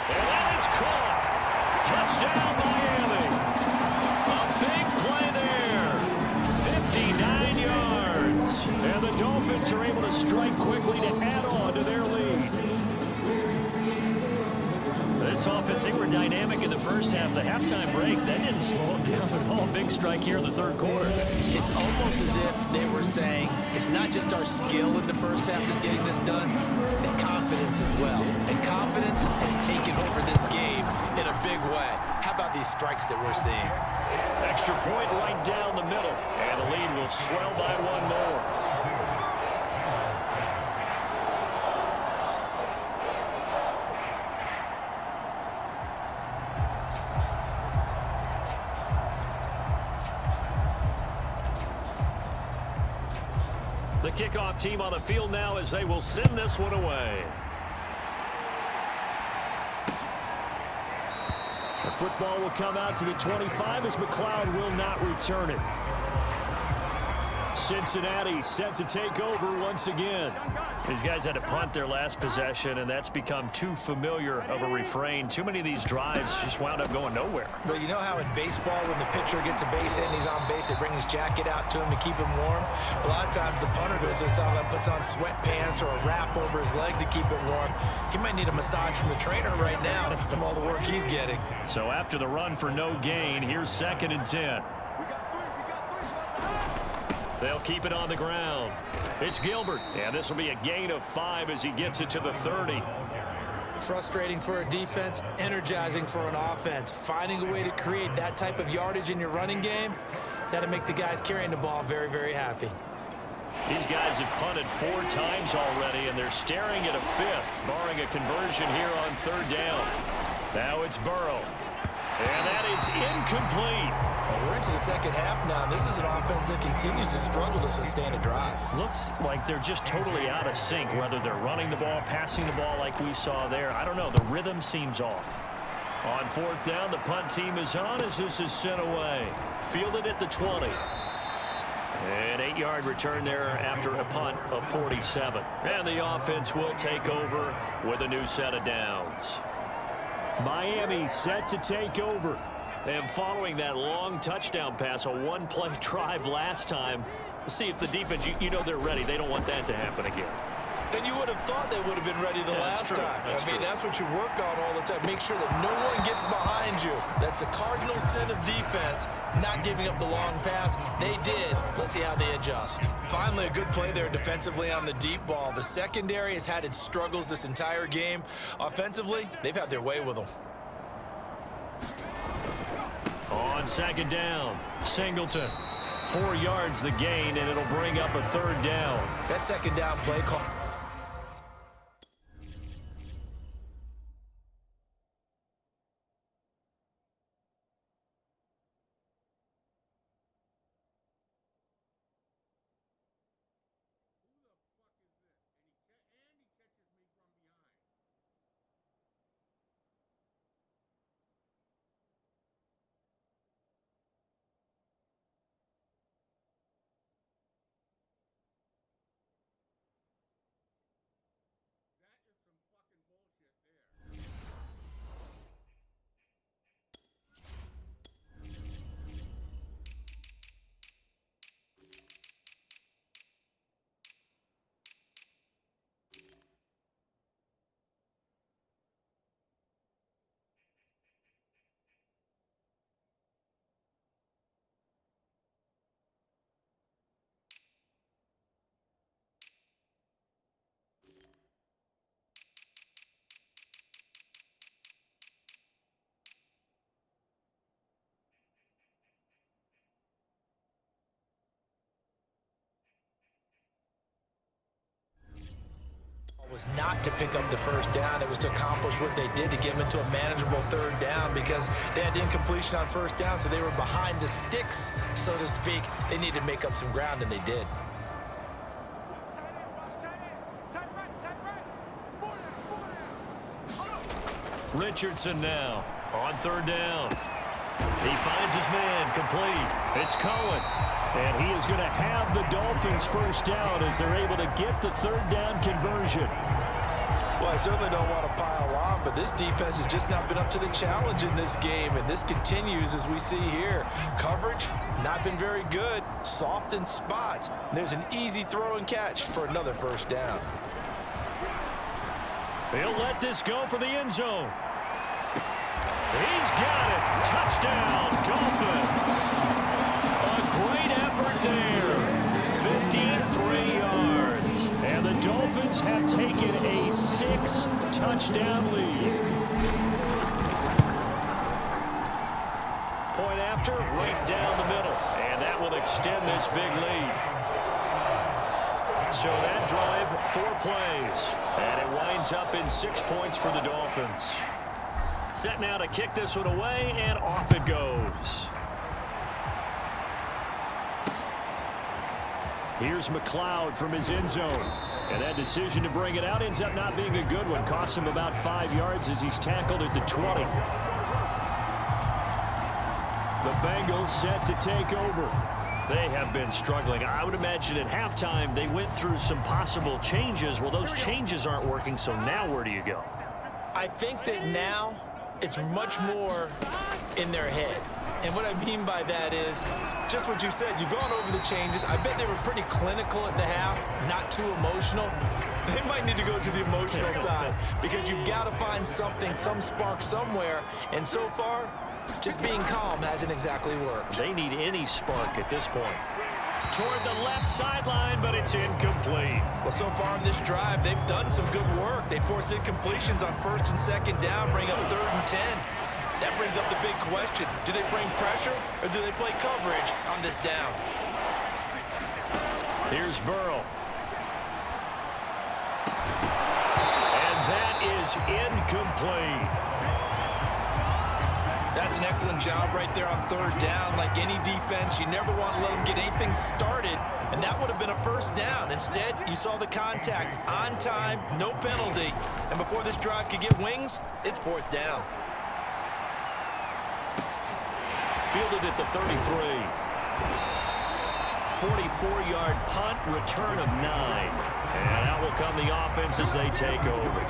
And that is caught. Touchdown, Miami. And the Dolphins are able to strike quickly to add on to their lead. This offense, they were dynamic in the first half. The halftime break, that didn't slow them down at all. Big strike here in the third quarter. It's almost as if they were saying, it's not just our skill in the first half that's getting this done, it's confidence as well. And confidence has taken over this game in a big way. How about these strikes that we're seeing? Extra point right down the middle. And the lead will swell by 1 more. The kickoff team on the field now as they will send this one away. The football will come out to the 25 as McLeod will not return it. Cincinnati set to take over once again. These guys had to punt their last possession, and that's become too familiar of a refrain. Too many of these drives just wound up going nowhere. Well, you know how in baseball, when the pitcher gets a base hit and he's on base, they bring his jacket out to him to keep him warm? A lot of times the punter goes to the sideline, puts on sweatpants or a wrap over his leg to keep it warm. He might need a massage from the trainer right now from all the work he's getting. So after the run for no gain, here's 2nd and 10. They'll keep it on the ground. It's Gilbert. And this will be a gain of 5 as he gets it to the 30. Frustrating for a defense, energizing for an offense. Finding a way to create that type of yardage in your running game, that'll make the guys carrying the ball very, very happy. These guys have punted 4 times already, and they're staring at a 5th, barring a conversion here on 3rd down. Now it's Burrow. And that is incomplete. And we're into the second half now. This is an offense that continues to struggle to sustain a drive. Looks like they're just totally out of sync, whether they're running the ball, passing the ball like we saw there. I don't know. The rhythm seems off. On fourth down, the punt team is on as this is sent away. Fielded at the 20. An 8-yard return there after a punt of 47. And the offense will take over with a new set of downs. Miami set to take over. And following that long touchdown pass, a one-play drive last time, see if the defense, you know they're ready. They don't want that to happen again. And you would have thought they would have been ready the last time. I mean, that's what you work on all the time. Make sure that no one gets behind you. That's the cardinal sin of defense, not giving up the long pass. They did. Let's see how they adjust. Finally, a good play there defensively on the deep ball. The secondary has had its struggles this entire game. Offensively, they've had their way with them. On second down, Singleton. 4 yards the gain, and it'll bring up a third down. That second down play call. Was not to pick up the first down. It was to accomplish what they did to get them into a manageable third down because they had incompletion on first down, so they were behind the sticks, so to speak. They needed to make up some ground, and they did. Richardson now on third down. He finds his man complete. It's Cohen. And he is going to have the Dolphins first down as they're able to get the third down conversion. Well, I certainly don't want to pile on, but this defense has just not been up to the challenge in this game, and this continues as we see here. Coverage, not been very good. Soft in spots. There's an easy throw and catch for another first down. He'll let this go for the end zone. He's got it. Touchdown, Dolphins. A great effort there. 53 yards. And the Dolphins have taken a 6-touchdown lead. Point after, right down the middle. And that will extend this big lead. So that drive, 4 plays. And it winds up in 6 points for the Dolphins. Set now to kick this one away, and off it goes. Here's McLeod from his end zone. And that decision to bring it out ends up not being a good one. Cost him about 5 yards as he's tackled at the 20. The Bengals set to take over. They have been struggling. I would imagine at halftime they went through some possible changes. Well, those changes aren't working, so now where do you go? I think that now it's much more in their head. And what I mean by that is just what you said. You've gone over the changes. I bet they were pretty clinical at the half, not too emotional. They might need to go to the emotional side because you've got to find something, some spark somewhere. And so far, just being calm hasn't exactly worked. They need any spark at this point. Toward the left sideline, but it's incomplete. Well, so far in this drive, they've done some good work. They force incompletions on first and second down, bring up 3rd and 10. That brings up the big question. Do they bring pressure or do they play coverage on this down? Here's Burrow. And that is incomplete. That's an excellent job right there on third down. Like any defense, you never want to let them get anything started, and that would have been a first down. Instead, you saw the contact on time, no penalty, and before this drive could get wings, it's fourth down. Fielded at the 33. 44-yard punt, return of 9. And out will come the offense as they take over.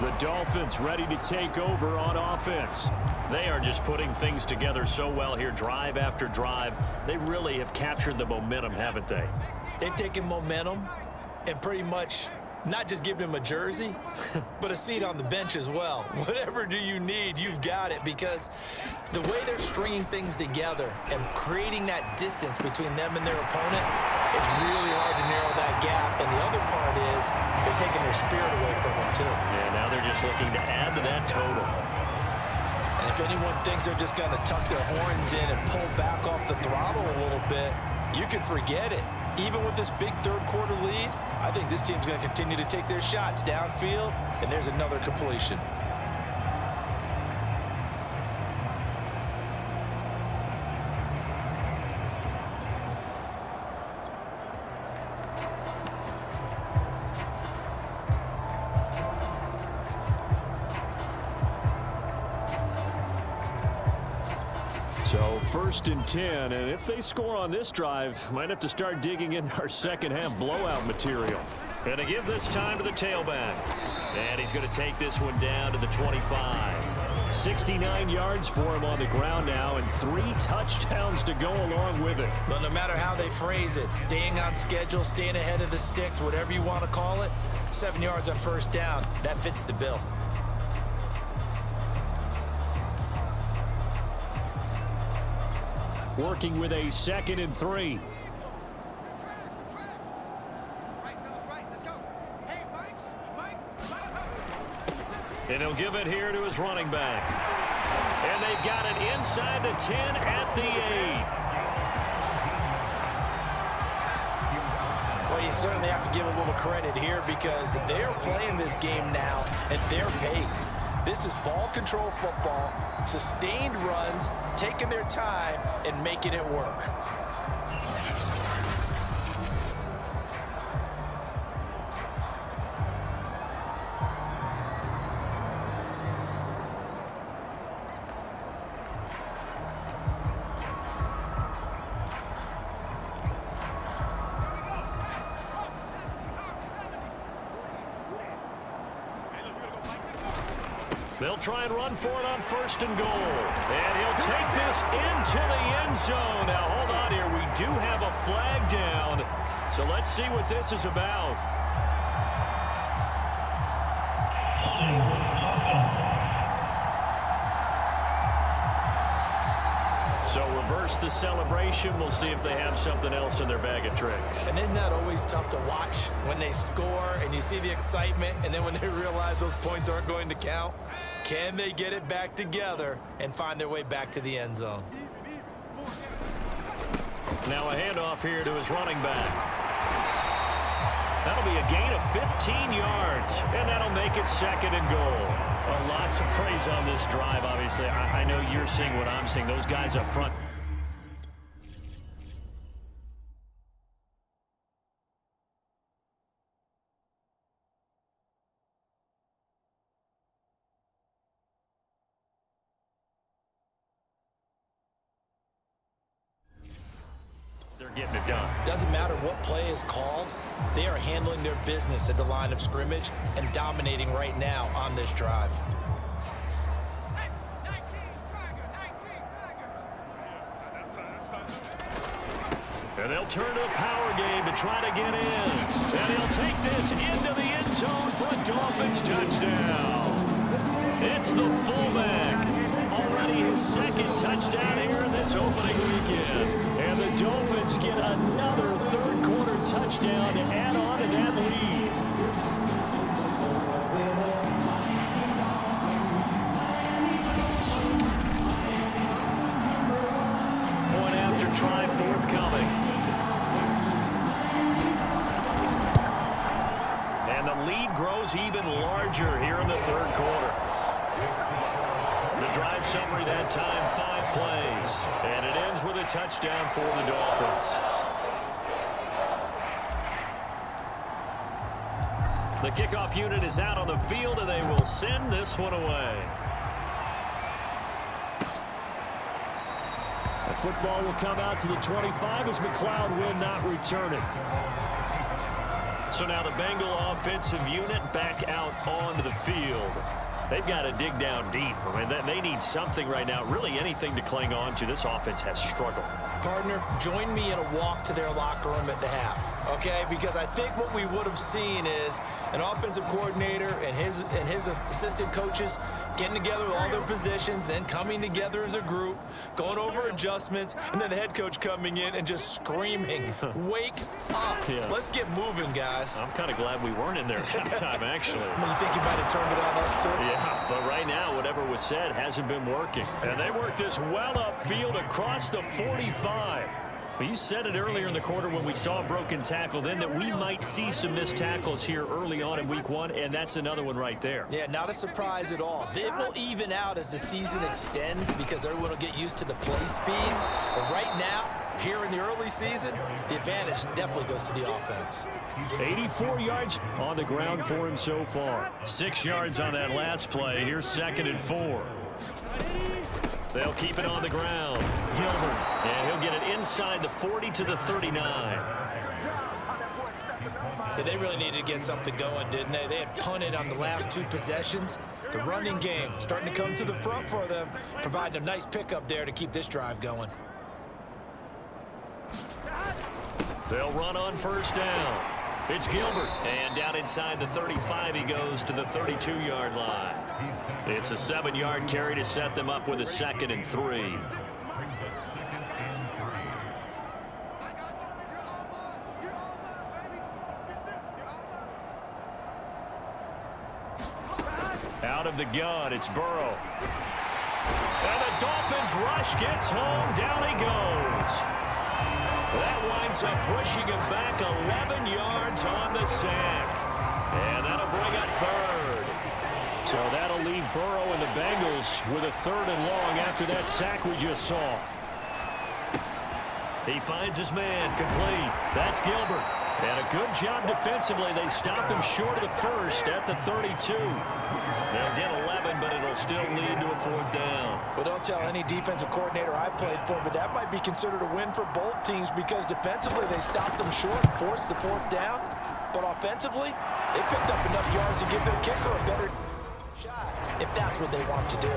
The Dolphins ready to take over on offense. They are just putting things together so well here, drive after drive. They really have captured the momentum, haven't they? They've taken momentum and pretty much not just given him a jersey, but a seat on the bench as well. Whatever do you need, you've got it, because the way they're stringing things together and creating that distance between them and their opponent, it's really hard to narrow that gap. And the other part is they're taking their spirit away from them, too. Yeah, now they're just looking to add to that total. And if anyone thinks they're just going to tuck their horns in and pull back off the throttle a little bit, you can forget it. Even with this big third-quarter lead, I think this team's going to continue to take their shots downfield, and there's another completion. So 1st and 10, and if they score on this drive, might have to start digging into our second-half blowout material. And to give this time to the tailback. And he's going to take this one down to the 25. 69 yards for him on the ground now, and 3 touchdowns to go along with it. But no matter how they phrase it, staying on schedule, staying ahead of the sticks, whatever you want to call it, 7 yards on first down, that fits the bill. Working with a 2nd and 3. And he'll give it here to his running back. And they've got it inside the 10 at the 8. Well, you certainly have to give a little credit here because they are playing this game now at their pace. This is ball control football, sustained runs, taking their time, and making it work. They'll try and run for it on 1st and goal. And he'll take this into the end zone. Now, hold on here. We do have a flag down. So let's see what this is about. So reverse the celebration. We'll see if they have something else in their bag of tricks. And isn't that always tough to watch when they score and you see the excitement, and then when they realize those points aren't going to count? Can they get it back together and find their way back to the end zone? Now a handoff here to his running back. That'll be a gain of 15 yards, and that'll make it 2nd and goal. A lot to praise on this drive, obviously. I know you're seeing what I'm seeing. Those guys up front. They're getting it done. Doesn't matter what play is called, they are handling their business at the line of scrimmage and dominating right now on this drive. And they'll turn to the power game to try to get in. And he'll take this into the end zone for a Dolphins touchdown. It's the fullback. Already his 2nd touchdown here in this opening weekend. And the Dolphins get another third-quarter touchdown to add on to that lead. Point after try forthcoming. And the lead grows even larger here in the third quarter. The drive summary that time, 5 plays. And it ends with a touchdown for the Dolphins. The kickoff unit is out on the field, and they will send this one away. The football will come out to the 25 as McLeod will not return it. So now the Bengal offensive unit back out onto the field. They've got to dig down deep. I mean, they need something right now, really anything to cling on to. This offense has struggled. Partner, join me in a walk to their locker room at the half, okay? Because I think what we would have seen is an offensive coordinator and his assistant coaches getting together with all their positions, then coming together as a group, going over adjustments, and then the head coach coming in and just screaming, wake up. Yeah. Let's get moving, guys. I'm kind of glad we weren't in there at halftime, actually. You think you might have turned it on us, too? Yeah, but right now, whatever was said hasn't been working. And they work this well upfield across the 45. Well, you said it earlier in the quarter when we saw a broken tackle then that we might see some missed tackles here early on in week 1, and that's another one right there. Yeah, not a surprise at all. It will even out as the season extends because everyone will get used to the play speed. But right now, here in the early season, the advantage definitely goes to the offense. 84 yards on the ground for him so far. 6 yards on that last play. Here's 2nd and 4. They'll keep it on the ground. Gilbert, and he'll get it inside the 40 to the 39. Yeah, they really needed to get something going, didn't they? They had punted on the last 2 possessions. The running game starting to come to the front for them, providing a nice pickup there to keep this drive going. They'll run on 1st down. It's Gilbert, and down inside the 35 he goes to the 32-yard line. It's a 7-yard carry to set them up with a 2nd and 3. Out of the gun, it's Burrow. And the Dolphins rush gets home. Down he goes. That winds up pushing him back 11 yards on the sack. And that'll bring up 3rd. So that'll leave Burrow and the Bengals with a 3rd and long after that sack we just saw. He finds his man, complete. That's Gilbert. And a good job defensively. They stopped him short of the 1st at the 32. They'll get 11, but it'll still lead to a 4th down. Well, don't tell any defensive coordinator I played for, but that might be considered a win for both teams because defensively they stopped them short, forced the 4th down. But offensively, they picked up enough yards to give their kicker a better shot if that's what they want to do.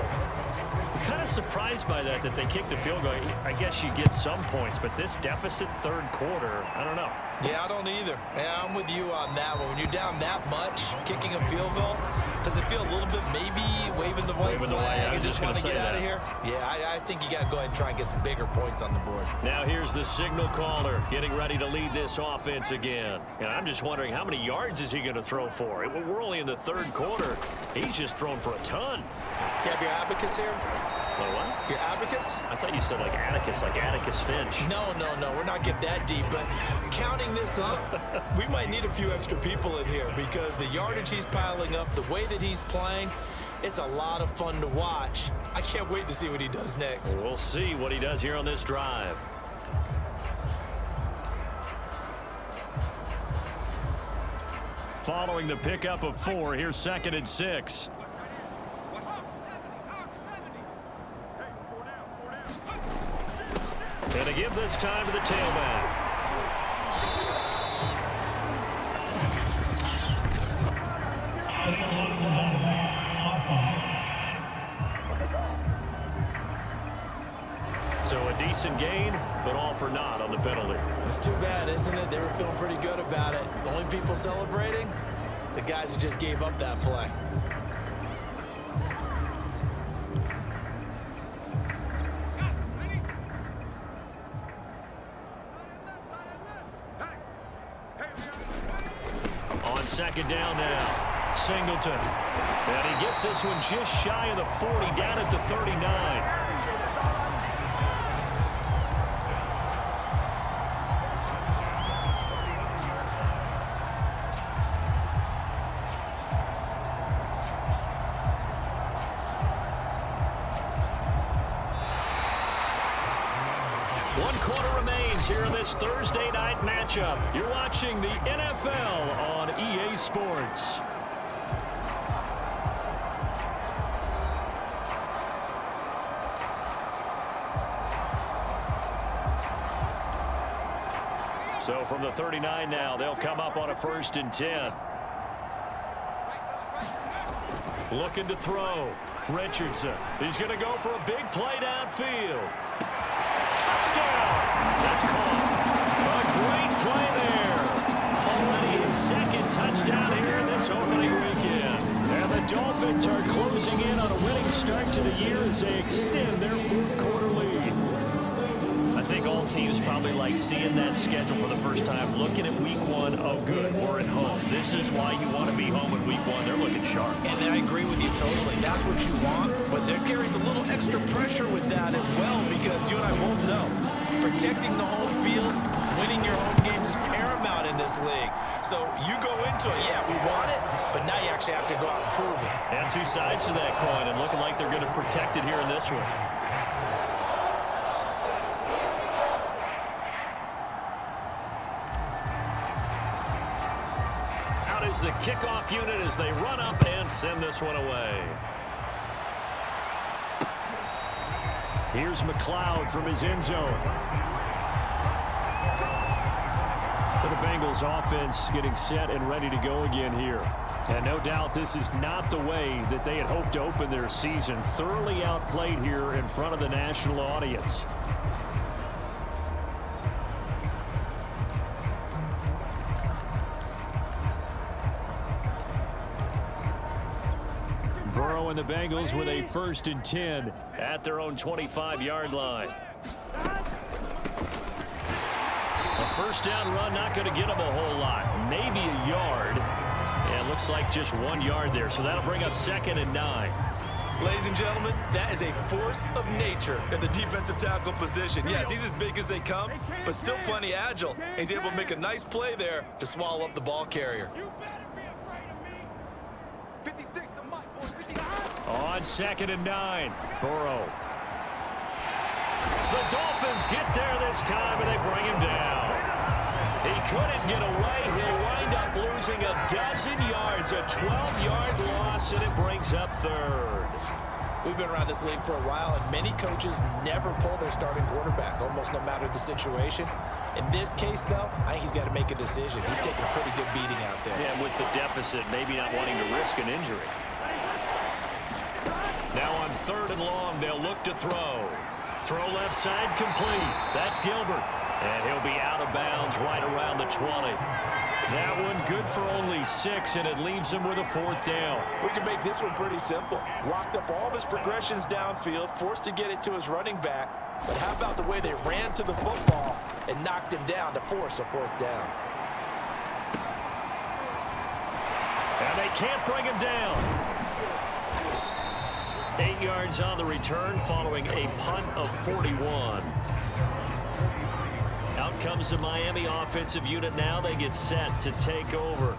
I'm kind of surprised by that they kicked the field goal. I guess you get some points, but this deficit 3rd quarter, I don't know. Yeah, I don't either. Yeah, I'm with you on that one. When you're down that much, kicking a field goal, does it feel a little bit maybe waving the white flag and just want to get out of here? Yeah, I think you got to go ahead and try and get some bigger points on the board. Now here's the signal caller getting ready to lead this offense again. And I'm just wondering how many yards is he going to throw for? We're only in the 3rd quarter. He's just thrown for a ton. You have your abacus here? What? Your abacus? I thought you said like Atticus Finch. No, we're not getting that deep, but counting this up, we might need a few extra people in here because the yardage he's piling up, the way that he's playing, it's a lot of fun to watch. I can't wait to see what he does next. We'll see what he does here on this drive. Following the pickup of 4, here's 2nd and 6. And to give this time to the tailback. So a decent gain, but all for naught on the penalty. It's too bad, isn't it? They were feeling pretty good about it. The only people celebrating, the guys who just gave up that play. On 2nd down now, Singleton. And he gets this one just shy of the 40, down at the 39. 1 quarter remains here in this Thursday night matchup. You're watching the NFL on EA Sports. So from the 39 now, they'll come up on a 1st and 10. Looking to throw. Richardson. He's going to go for a big play downfield. Touchdown! That's caught. A great play there. Already his 2nd touchdown here in this opening weekend. And the Dolphins are closing in on a winning start to the year as they extend their 4th quarter lead. I think all teams probably like seeing that schedule for the first time, looking at week 1, oh good, we're at home. This is why you want to be home in week 1. They're looking sharp. And I agree with you totally. That's what you want, but there carries a little extra pressure with that as well, because you and I both know protecting the home field, winning your home games is paramount in this league. So you go into it, yeah, we want it, but now you actually have to go out and prove it. And 2 sides to that coin, and looking like they're going to protect it here in this one. Is the kickoff unit as they run up and send this one away. Here's McLeod from his end zone. For the Bengals offense getting set and ready to go again here. And no doubt this is not the way that they had hoped to open their season. Thoroughly outplayed here in front of the national audience. Burrow and the Bengals with a 1st and 10 at their own 25-yard line. A 1st down run not going to get them a whole lot. Maybe a yard. And it looks like just 1 yard there. So that'll bring up 2nd and 9. Ladies and gentlemen, that is a force of nature in the defensive tackle position. Yes, he's as big as they come, but still plenty agile. He's able to make a nice play there to swallow up the ball carrier. On 2nd and 9, Burrow. The Dolphins get there this time, and they bring him down. He couldn't get away. He'll wind up losing a dozen yards, a 12-yard loss, and it brings up 3rd. We've been around this league for a while, and many coaches never pull their starting quarterback, almost no matter the situation. In this case, though, I think he's got to make a decision. He's taking a pretty good beating out there. Yeah, with the deficit, maybe not wanting to risk an injury. Now on 3rd and long, they'll look to throw. Throw left side complete. That's Gilbert. And he'll be out of bounds right around the 20. That one good for only 6, and it leaves him with a 4th down. We can make this one pretty simple. Locked up all of his progressions downfield, forced to get it to his running back. But how about the way they ran to the football and knocked him down to force a 4th down? And they can't bring him down. 8 yards on the return following a punt of 41. Out comes the Miami offensive unit now. They get set to take over.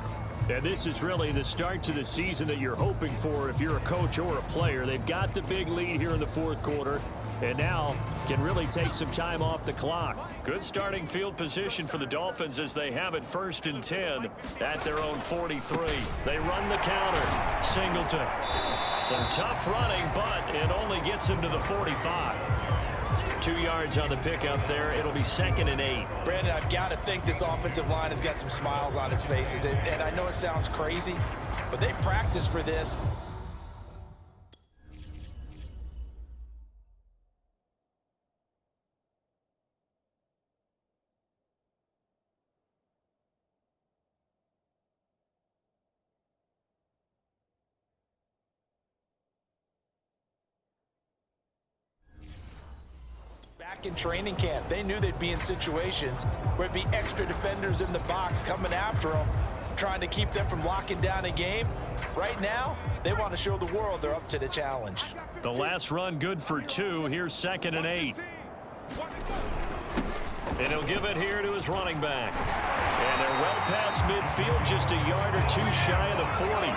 And this is really the start to the season that you're hoping for if you're a coach or a player. They've got the big lead here in the 4th quarter, and now can really take some time off the clock. Good starting field position for the Dolphins as they have it 1st and 10 at their own 43. They run the counter. Singleton. Some tough running, but it only gets him to the 45. 2 yards on the pickup there. It'll be 2nd and 8. Brandon, I've got to think this offensive line has got some smiles on its faces. And I know it sounds crazy, but they practiced for this. Back in training camp, they knew they'd be in situations where it'd be extra defenders in the box coming after them, trying to keep them from locking down a game. Right now, they want to show the world they're up to the challenge. The last run good for 2. Here's 2nd and 8. And he'll give it here to his running back. And they're well past midfield, just a yard or 2 shy of the 40.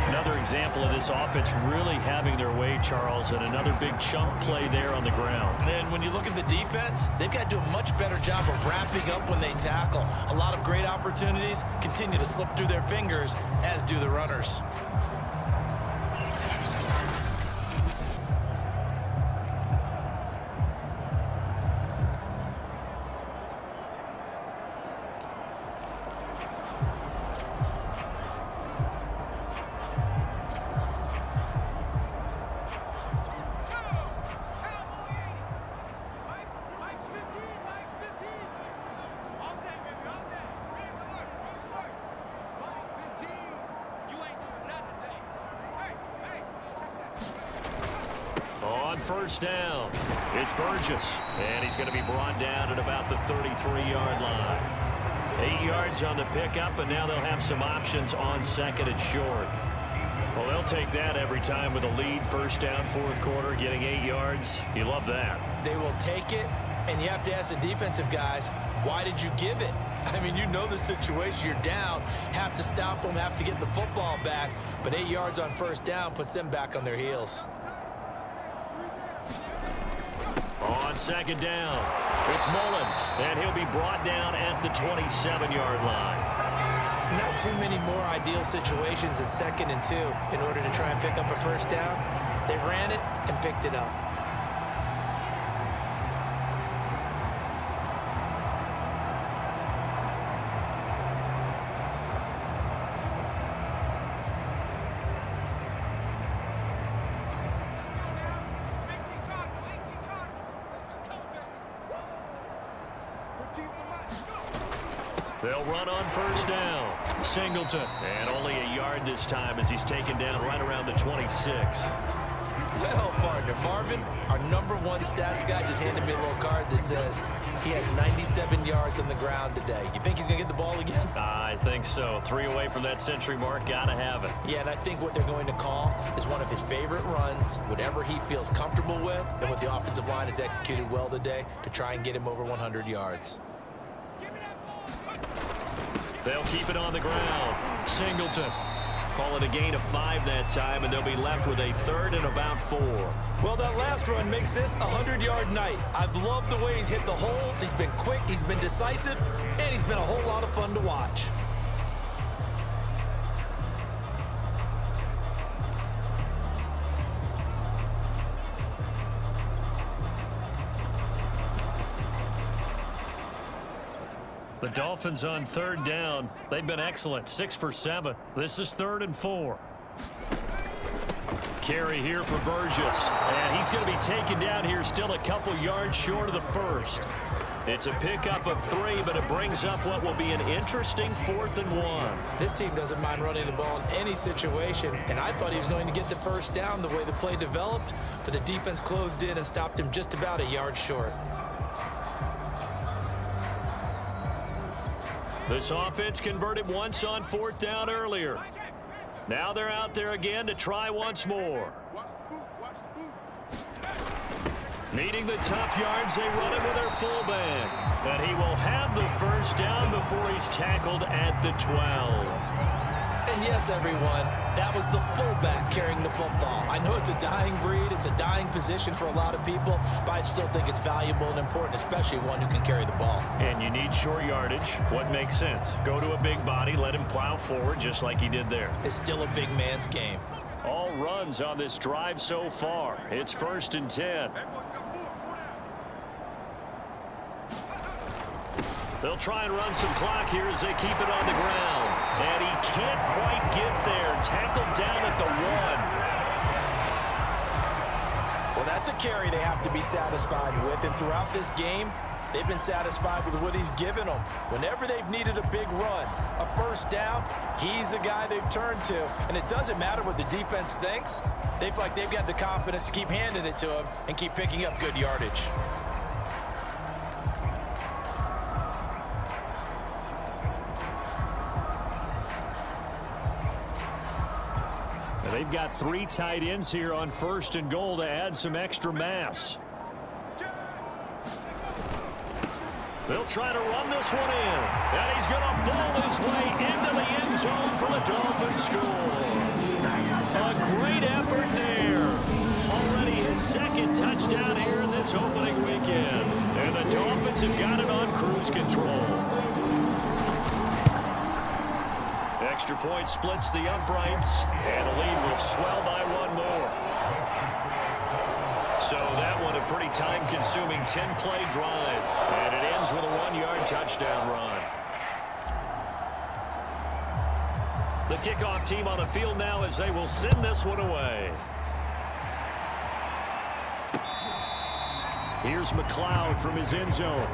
Another example of this offense really having their way, Charles, and another big chunk play there on the ground. And when you look at the defense, they've got to do a much better job of wrapping up when they tackle. A lot of great opportunities continue to slip through their fingers, as do the runners. First down. It's Burgess, and he's going to be brought down at about the 33-yard line. 8 yards on the pickup, and now they'll have some options on second and short. Well, they'll take that every time with a lead. First down, fourth quarter, getting 8 yards. You love that. They will take it, and you have to ask the defensive guys, why did you give it? I mean, you know the situation. You're down, have to stop them, have to get the football back, but 8 yards on first down puts them back on their heels. On second down, it's Mullins, and he'll be brought down at the 27-yard line. Not too many more ideal situations at 2nd and 2 in order to try and pick up a first down. They ran it and picked it up. They'll run on first down. Singleton. And only a yard this time as he's taken down right around the 26. Well, partner, Marvin, our #1 stats guy just handed me a little card that says he has 97 yards on the ground today. You think he's going to get the ball again? I think so. 3 away from that century mark. Got to have it. Yeah, and I think what they're going to call is one of his favorite runs, whatever he feels comfortable with, and what the offensive line has executed well today to try and get him over 100 yards. They'll keep it on the ground. Singleton. Call it a gain of 5 that time, and they'll be left with a 3rd and about 4. Well, that last run makes this a 100-yard night. I've loved the way he's hit the holes. He's been quick, he's been decisive, and he's been a whole lot of fun to watch. The Dolphins on 3rd down. They've been excellent. 6 for 7. This is 3rd and 4. Carry here for Burgess. And he's going to be taken down here still a couple yards short of the first. It's a pickup of 3, but it brings up what will be an interesting 4th and 1. This team doesn't mind running the ball in any situation, and I thought he was going to get the first down the way the play developed, but the defense closed in and stopped him just about a yard short. This offense converted once on 4th down earlier. Now they're out there again to try once more. Needing the tough yards, they run it with their fullback. And he will have the first down before he's tackled at the 12. And yes, everyone, that was the fullback carrying the football. I know it's a dying breed, it's a dying position for a lot of people, but I still think it's valuable and important, especially one who can carry the ball. And you need short yardage. What makes sense? Go to a big body, let him plow forward just like he did there. It's still a big man's game. All runs on this drive so far. It's 1st and 10. They'll try and run some clock here as they keep it on the ground. And he can't quite get there. Tackled down at the 1. Well, that's a carry they have to be satisfied with. And throughout this game, they've been satisfied with what he's given them. Whenever they've needed a big run, a first down, he's the guy they've turned to. And it doesn't matter what the defense thinks. They feel like they've got the confidence to keep handing it to him and keep picking up good yardage. They've got 3 tight ends here on 1st and goal to add some extra mass. They'll try to run this one in. And he's going to ball his way into the end zone for the Dolphins score. A A great effort there. Already his second touchdown here in this opening weekend. And the Dolphins have got it on cruise control. Extra point splits the uprights, and the lead will swell by one more. So that one a pretty time-consuming 10-play drive, and it ends with a 1-yard touchdown run. The kickoff team on the field now as they will send this one away. Here's McLeod from his end zone.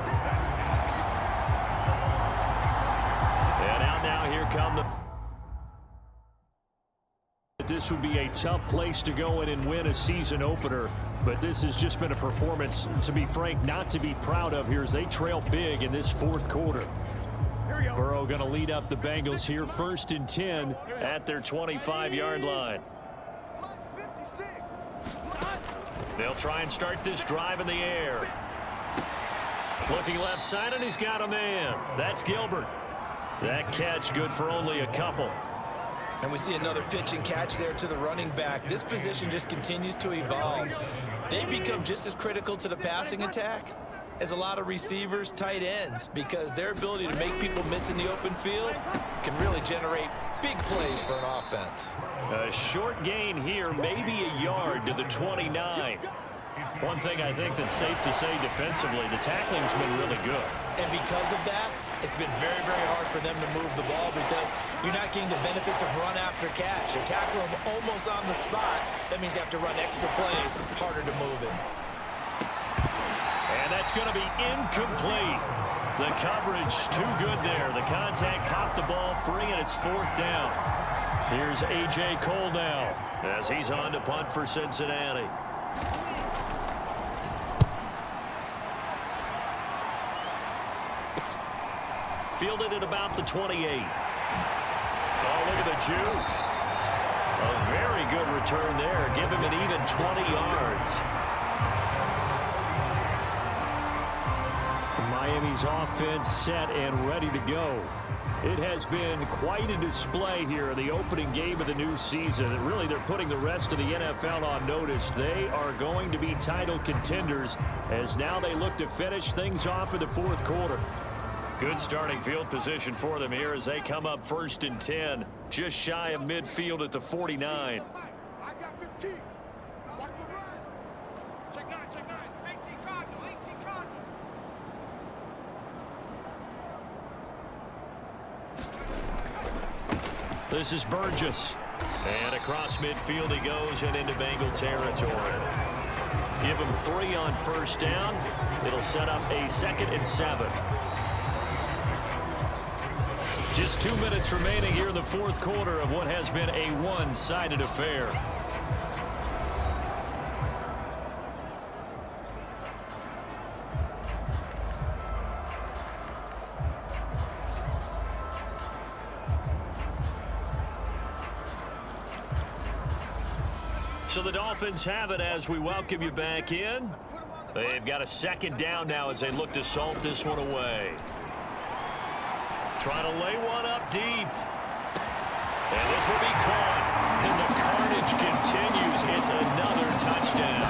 And out now, here come the... This would be a tough place to go in and win a season opener, but this has just been a performance, to be frank, not to be proud of here as they trail big in this fourth quarter. Burrow going to lead up the Bengals here, 1st and 10 at their 25-yard line. They'll try and start this drive in the air. Looking left side, and he's got a man. That's Gilbert. That catch good for only a couple. And we see another pitch and catch there to the running back. This position just continues to evolve. They become just as critical to the passing attack as a lot of receivers, tight ends, because their ability to make people miss in the open field can really generate big plays for an offense. A short gain here, maybe a yard to the 29. One thing I think that's safe to say defensively, the tackling's been really good. And because of that, it's been very, very hard for them to move the ball because you're not getting the benefits of run after catch. They're tackling them almost on the spot. That means you have to run extra plays, harder to move it. And that's going to be incomplete. The coverage too good there. The contact popped the ball free, and it's 4th down. Here's A.J. Cole now as he's on to punt for Cincinnati. Fielded at about the 28. Oh, look at the juke. A very good return there. Give him an even 20 yards. Miami's offense set and ready to go. It has been quite a display here in the opening game of the new season. And really, they're putting the rest of the NFL on notice. They are going to be title contenders as now they look to finish things off in the fourth quarter. Good starting field position for them here as they come up 1st and 10, just shy of midfield at the 49. I got 15. Watch the run. Check 9, check 9. 18 Cardinal, 18 Cardinal. This is Burgess. And across midfield he goes and into Bengal territory. Give him 3 on 1st down. It'll set up a 2nd and 7. Just 2 minutes remaining here in the fourth quarter of what has been a one-sided affair. So the Dolphins have it as we welcome you back in. They've got a 2nd down now as they look to salt this one away. Trying to lay one up deep. And this will be caught. And the carnage continues. It's another touchdown.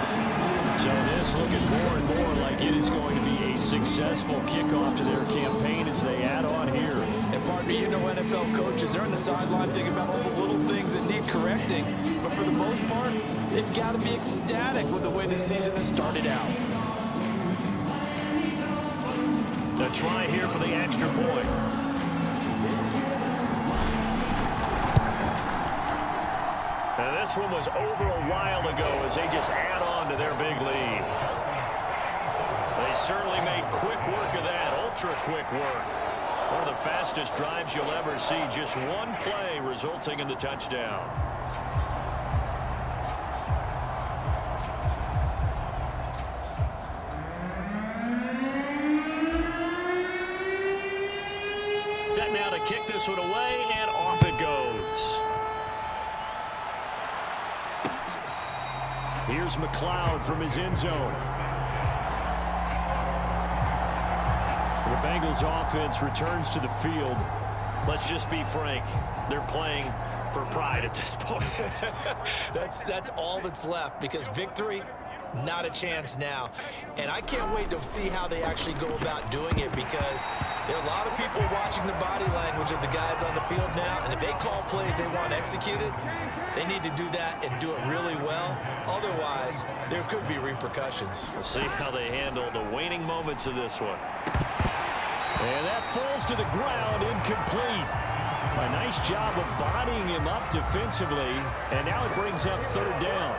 So this looking more and more like it is going to be a successful kickoff to their campaign as they add on here. And partner, you know NFL coaches, they're on the sideline thinking about all the little things that need correcting. But for the most part, they've got to be ecstatic with the way this season has started out. A try here for the extra point. And this one was over a while ago as they just add on to their big lead. They certainly made quick work of that, ultra-quick work. One of the fastest drives you'll ever see, just one play resulting in the touchdown. Set now to kick this one away, and off it goes. Here's McLeod from his end zone. The Bengals offense returns to the field. Let's just be frank. They're playing for pride at this point. That's all that's left, because victory, not a chance now. And I can't wait to see how they actually go about doing it, because there are a lot of people watching the body language of the guys on the field now, and if they call plays they want executed, they need to do that and do it really well. Otherwise, there could be repercussions. We'll see how they handle the waning moments of this one. And that falls to the ground, incomplete. A nice job of bodying him up defensively, and now it brings up third down.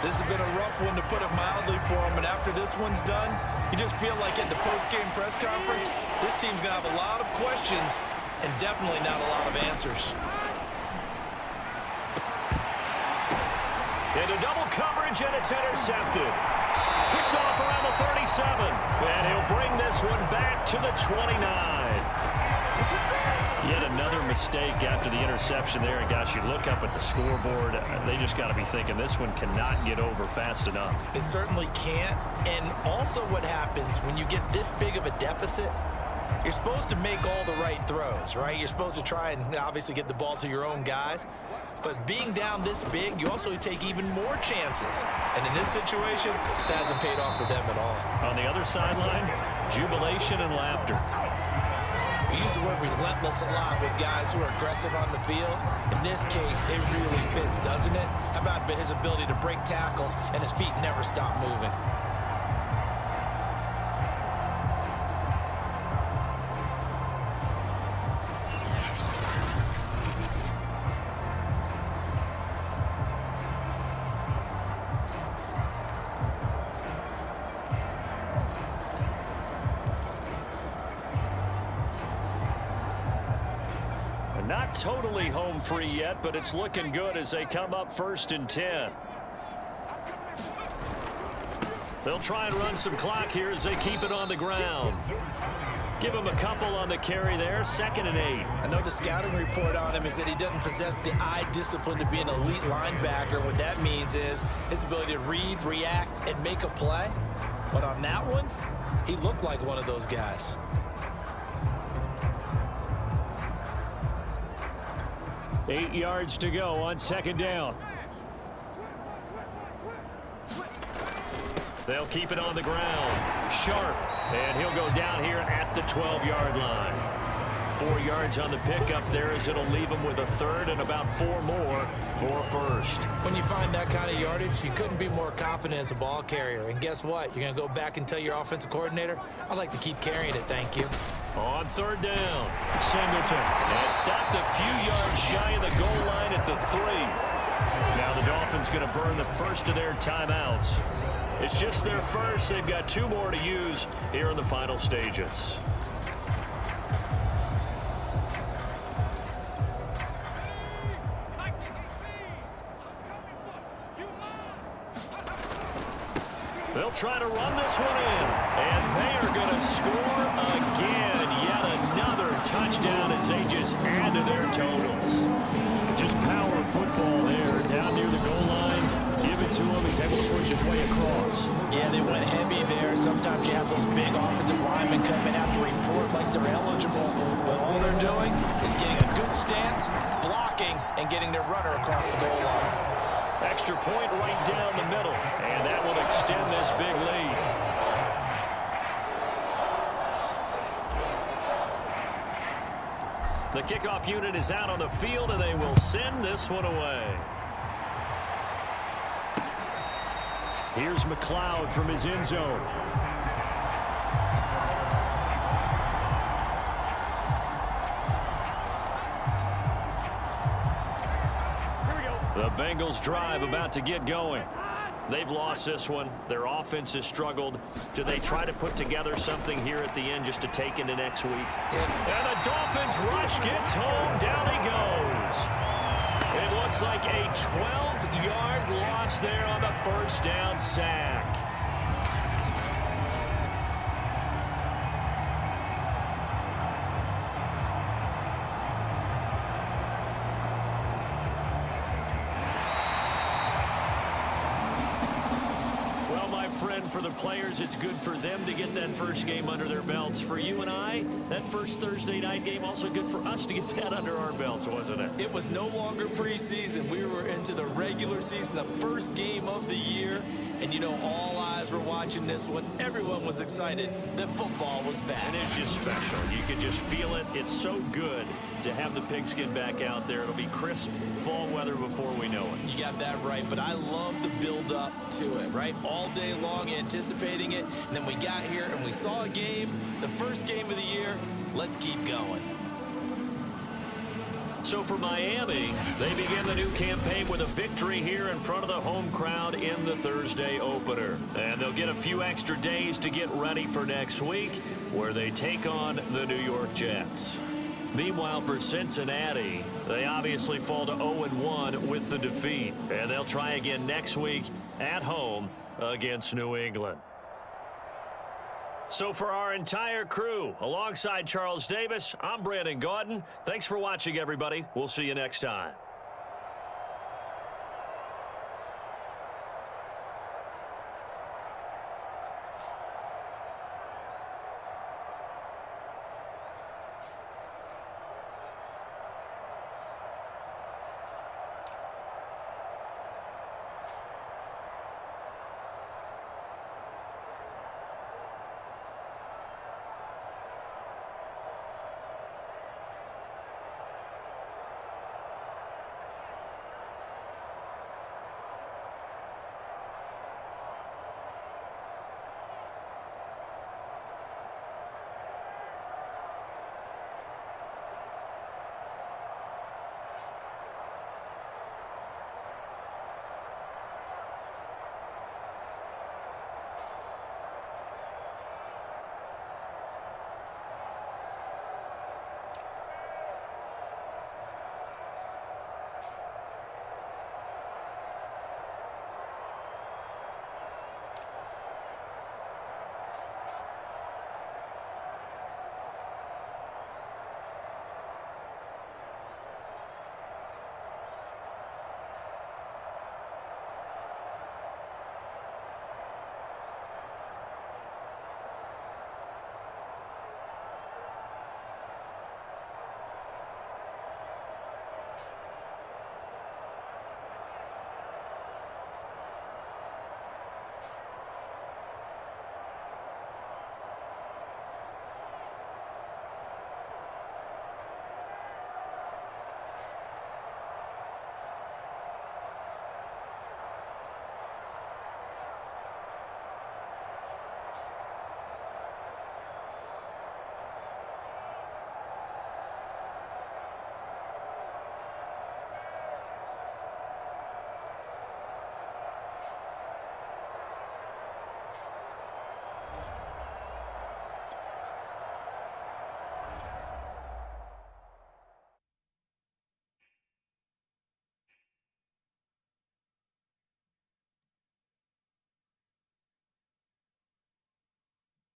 This has been a rough one, to put it mildly, for him, and after this one's done, you just feel like at the post-game press conference, this team's going to have a lot of questions and definitely not a lot of answers. Into double coverage, and it's intercepted. Picked off around the 37, and he'll bring this one back to the 29. Yet another mistake after the interception there. And, gosh, you look up at the scoreboard, they just got to be thinking this one cannot get over fast enough. It certainly can't. And also what happens when you get this big of a deficit, you're supposed to make all the right throws, right? You're supposed to try and obviously get the ball to your own guys. But being down this big, you also take even more chances. And in this situation, that hasn't paid off for them at all. On the other sideline, jubilation and laughter. We use the word relentless a lot with guys who are aggressive on the field. In this case, it really fits, doesn't it? How about his ability to break tackles and his feet never stop moving? Not totally home free yet, but it's looking good as they come up 1st and 10. They'll try and run some clock here as they keep it on the ground. Give him a couple on the carry there, 2nd and 8. I know the scouting report on him is that he doesn't possess the eye discipline to be an elite linebacker. What that means is his ability to read, react, and make a play. But on that one, he looked like one of those guys. Eight yards to go on 2nd down. They'll keep it on the ground. Sharp. And he'll go down here at the 12-yard line. 4 yards on the pickup there, as it'll leave him with a third and about 4 more for first. When you find that kind of yardage, you couldn't be more confident as a ball carrier. And guess what? You're going to go back and tell your offensive coordinator, I'd like to keep carrying it, thank you. On 3rd down, Singleton. And stopped a few yards shy of the goal line at the 3. Now the Dolphins going to burn the first of their timeouts. It's just their first. They've got 2 more to use here in the final stages. They'll try to run this one in, and they are going to score again. Yet another touchdown as they just add to their totals. Just power football there, down near the goal line. Give it to him. He's able to switch his way across. Yeah, they went heavy there. Sometimes you have those big offensive linemen come in, have to report like they're eligible. But all they're doing is getting a good stance, blocking, and getting their runner across the goal line. Extra point right down the middle, and that will extend this big lead. The kickoff unit is out on the field, and they will send this one away. Here's McLeod from his end zone. The Bengals drive about to get going. They've lost this one. Their offense has struggled. Do they try to put together something here at the end just to take into next week? And the Dolphins rush gets home. Down he goes. It looks like a 12-yard loss there on the first down sack. for the players. It's good for them to get that first game under their belts. For you and I, that first Thursday night game, also good for us to get that under our belts, wasn't it? It was no longer preseason. We were into the regular season, the first game of the year. And, you know, all eyes were watching this one. Everyone was excited that football was back. And it's just special. You could just feel it. It's so good to have the pigskin back out there. It'll be crisp fall weather before we know it. You got that right, but I love the build-up to it, right? All day long anticipating it, and then we got here and we saw a game, the first game of the year. Let's keep going. So for Miami, they begin the new campaign with a victory here in front of the home crowd in the Thursday opener. And they'll get a few extra days to get ready for next week, where they take on the New York Jets. Meanwhile, for Cincinnati, they obviously fall to 0-1 with the defeat. And they'll try again next week at home against New England. So for our entire crew, alongside Charles Davis, I'm Brandon Gaudin. Thanks for watching, everybody. We'll see you next time.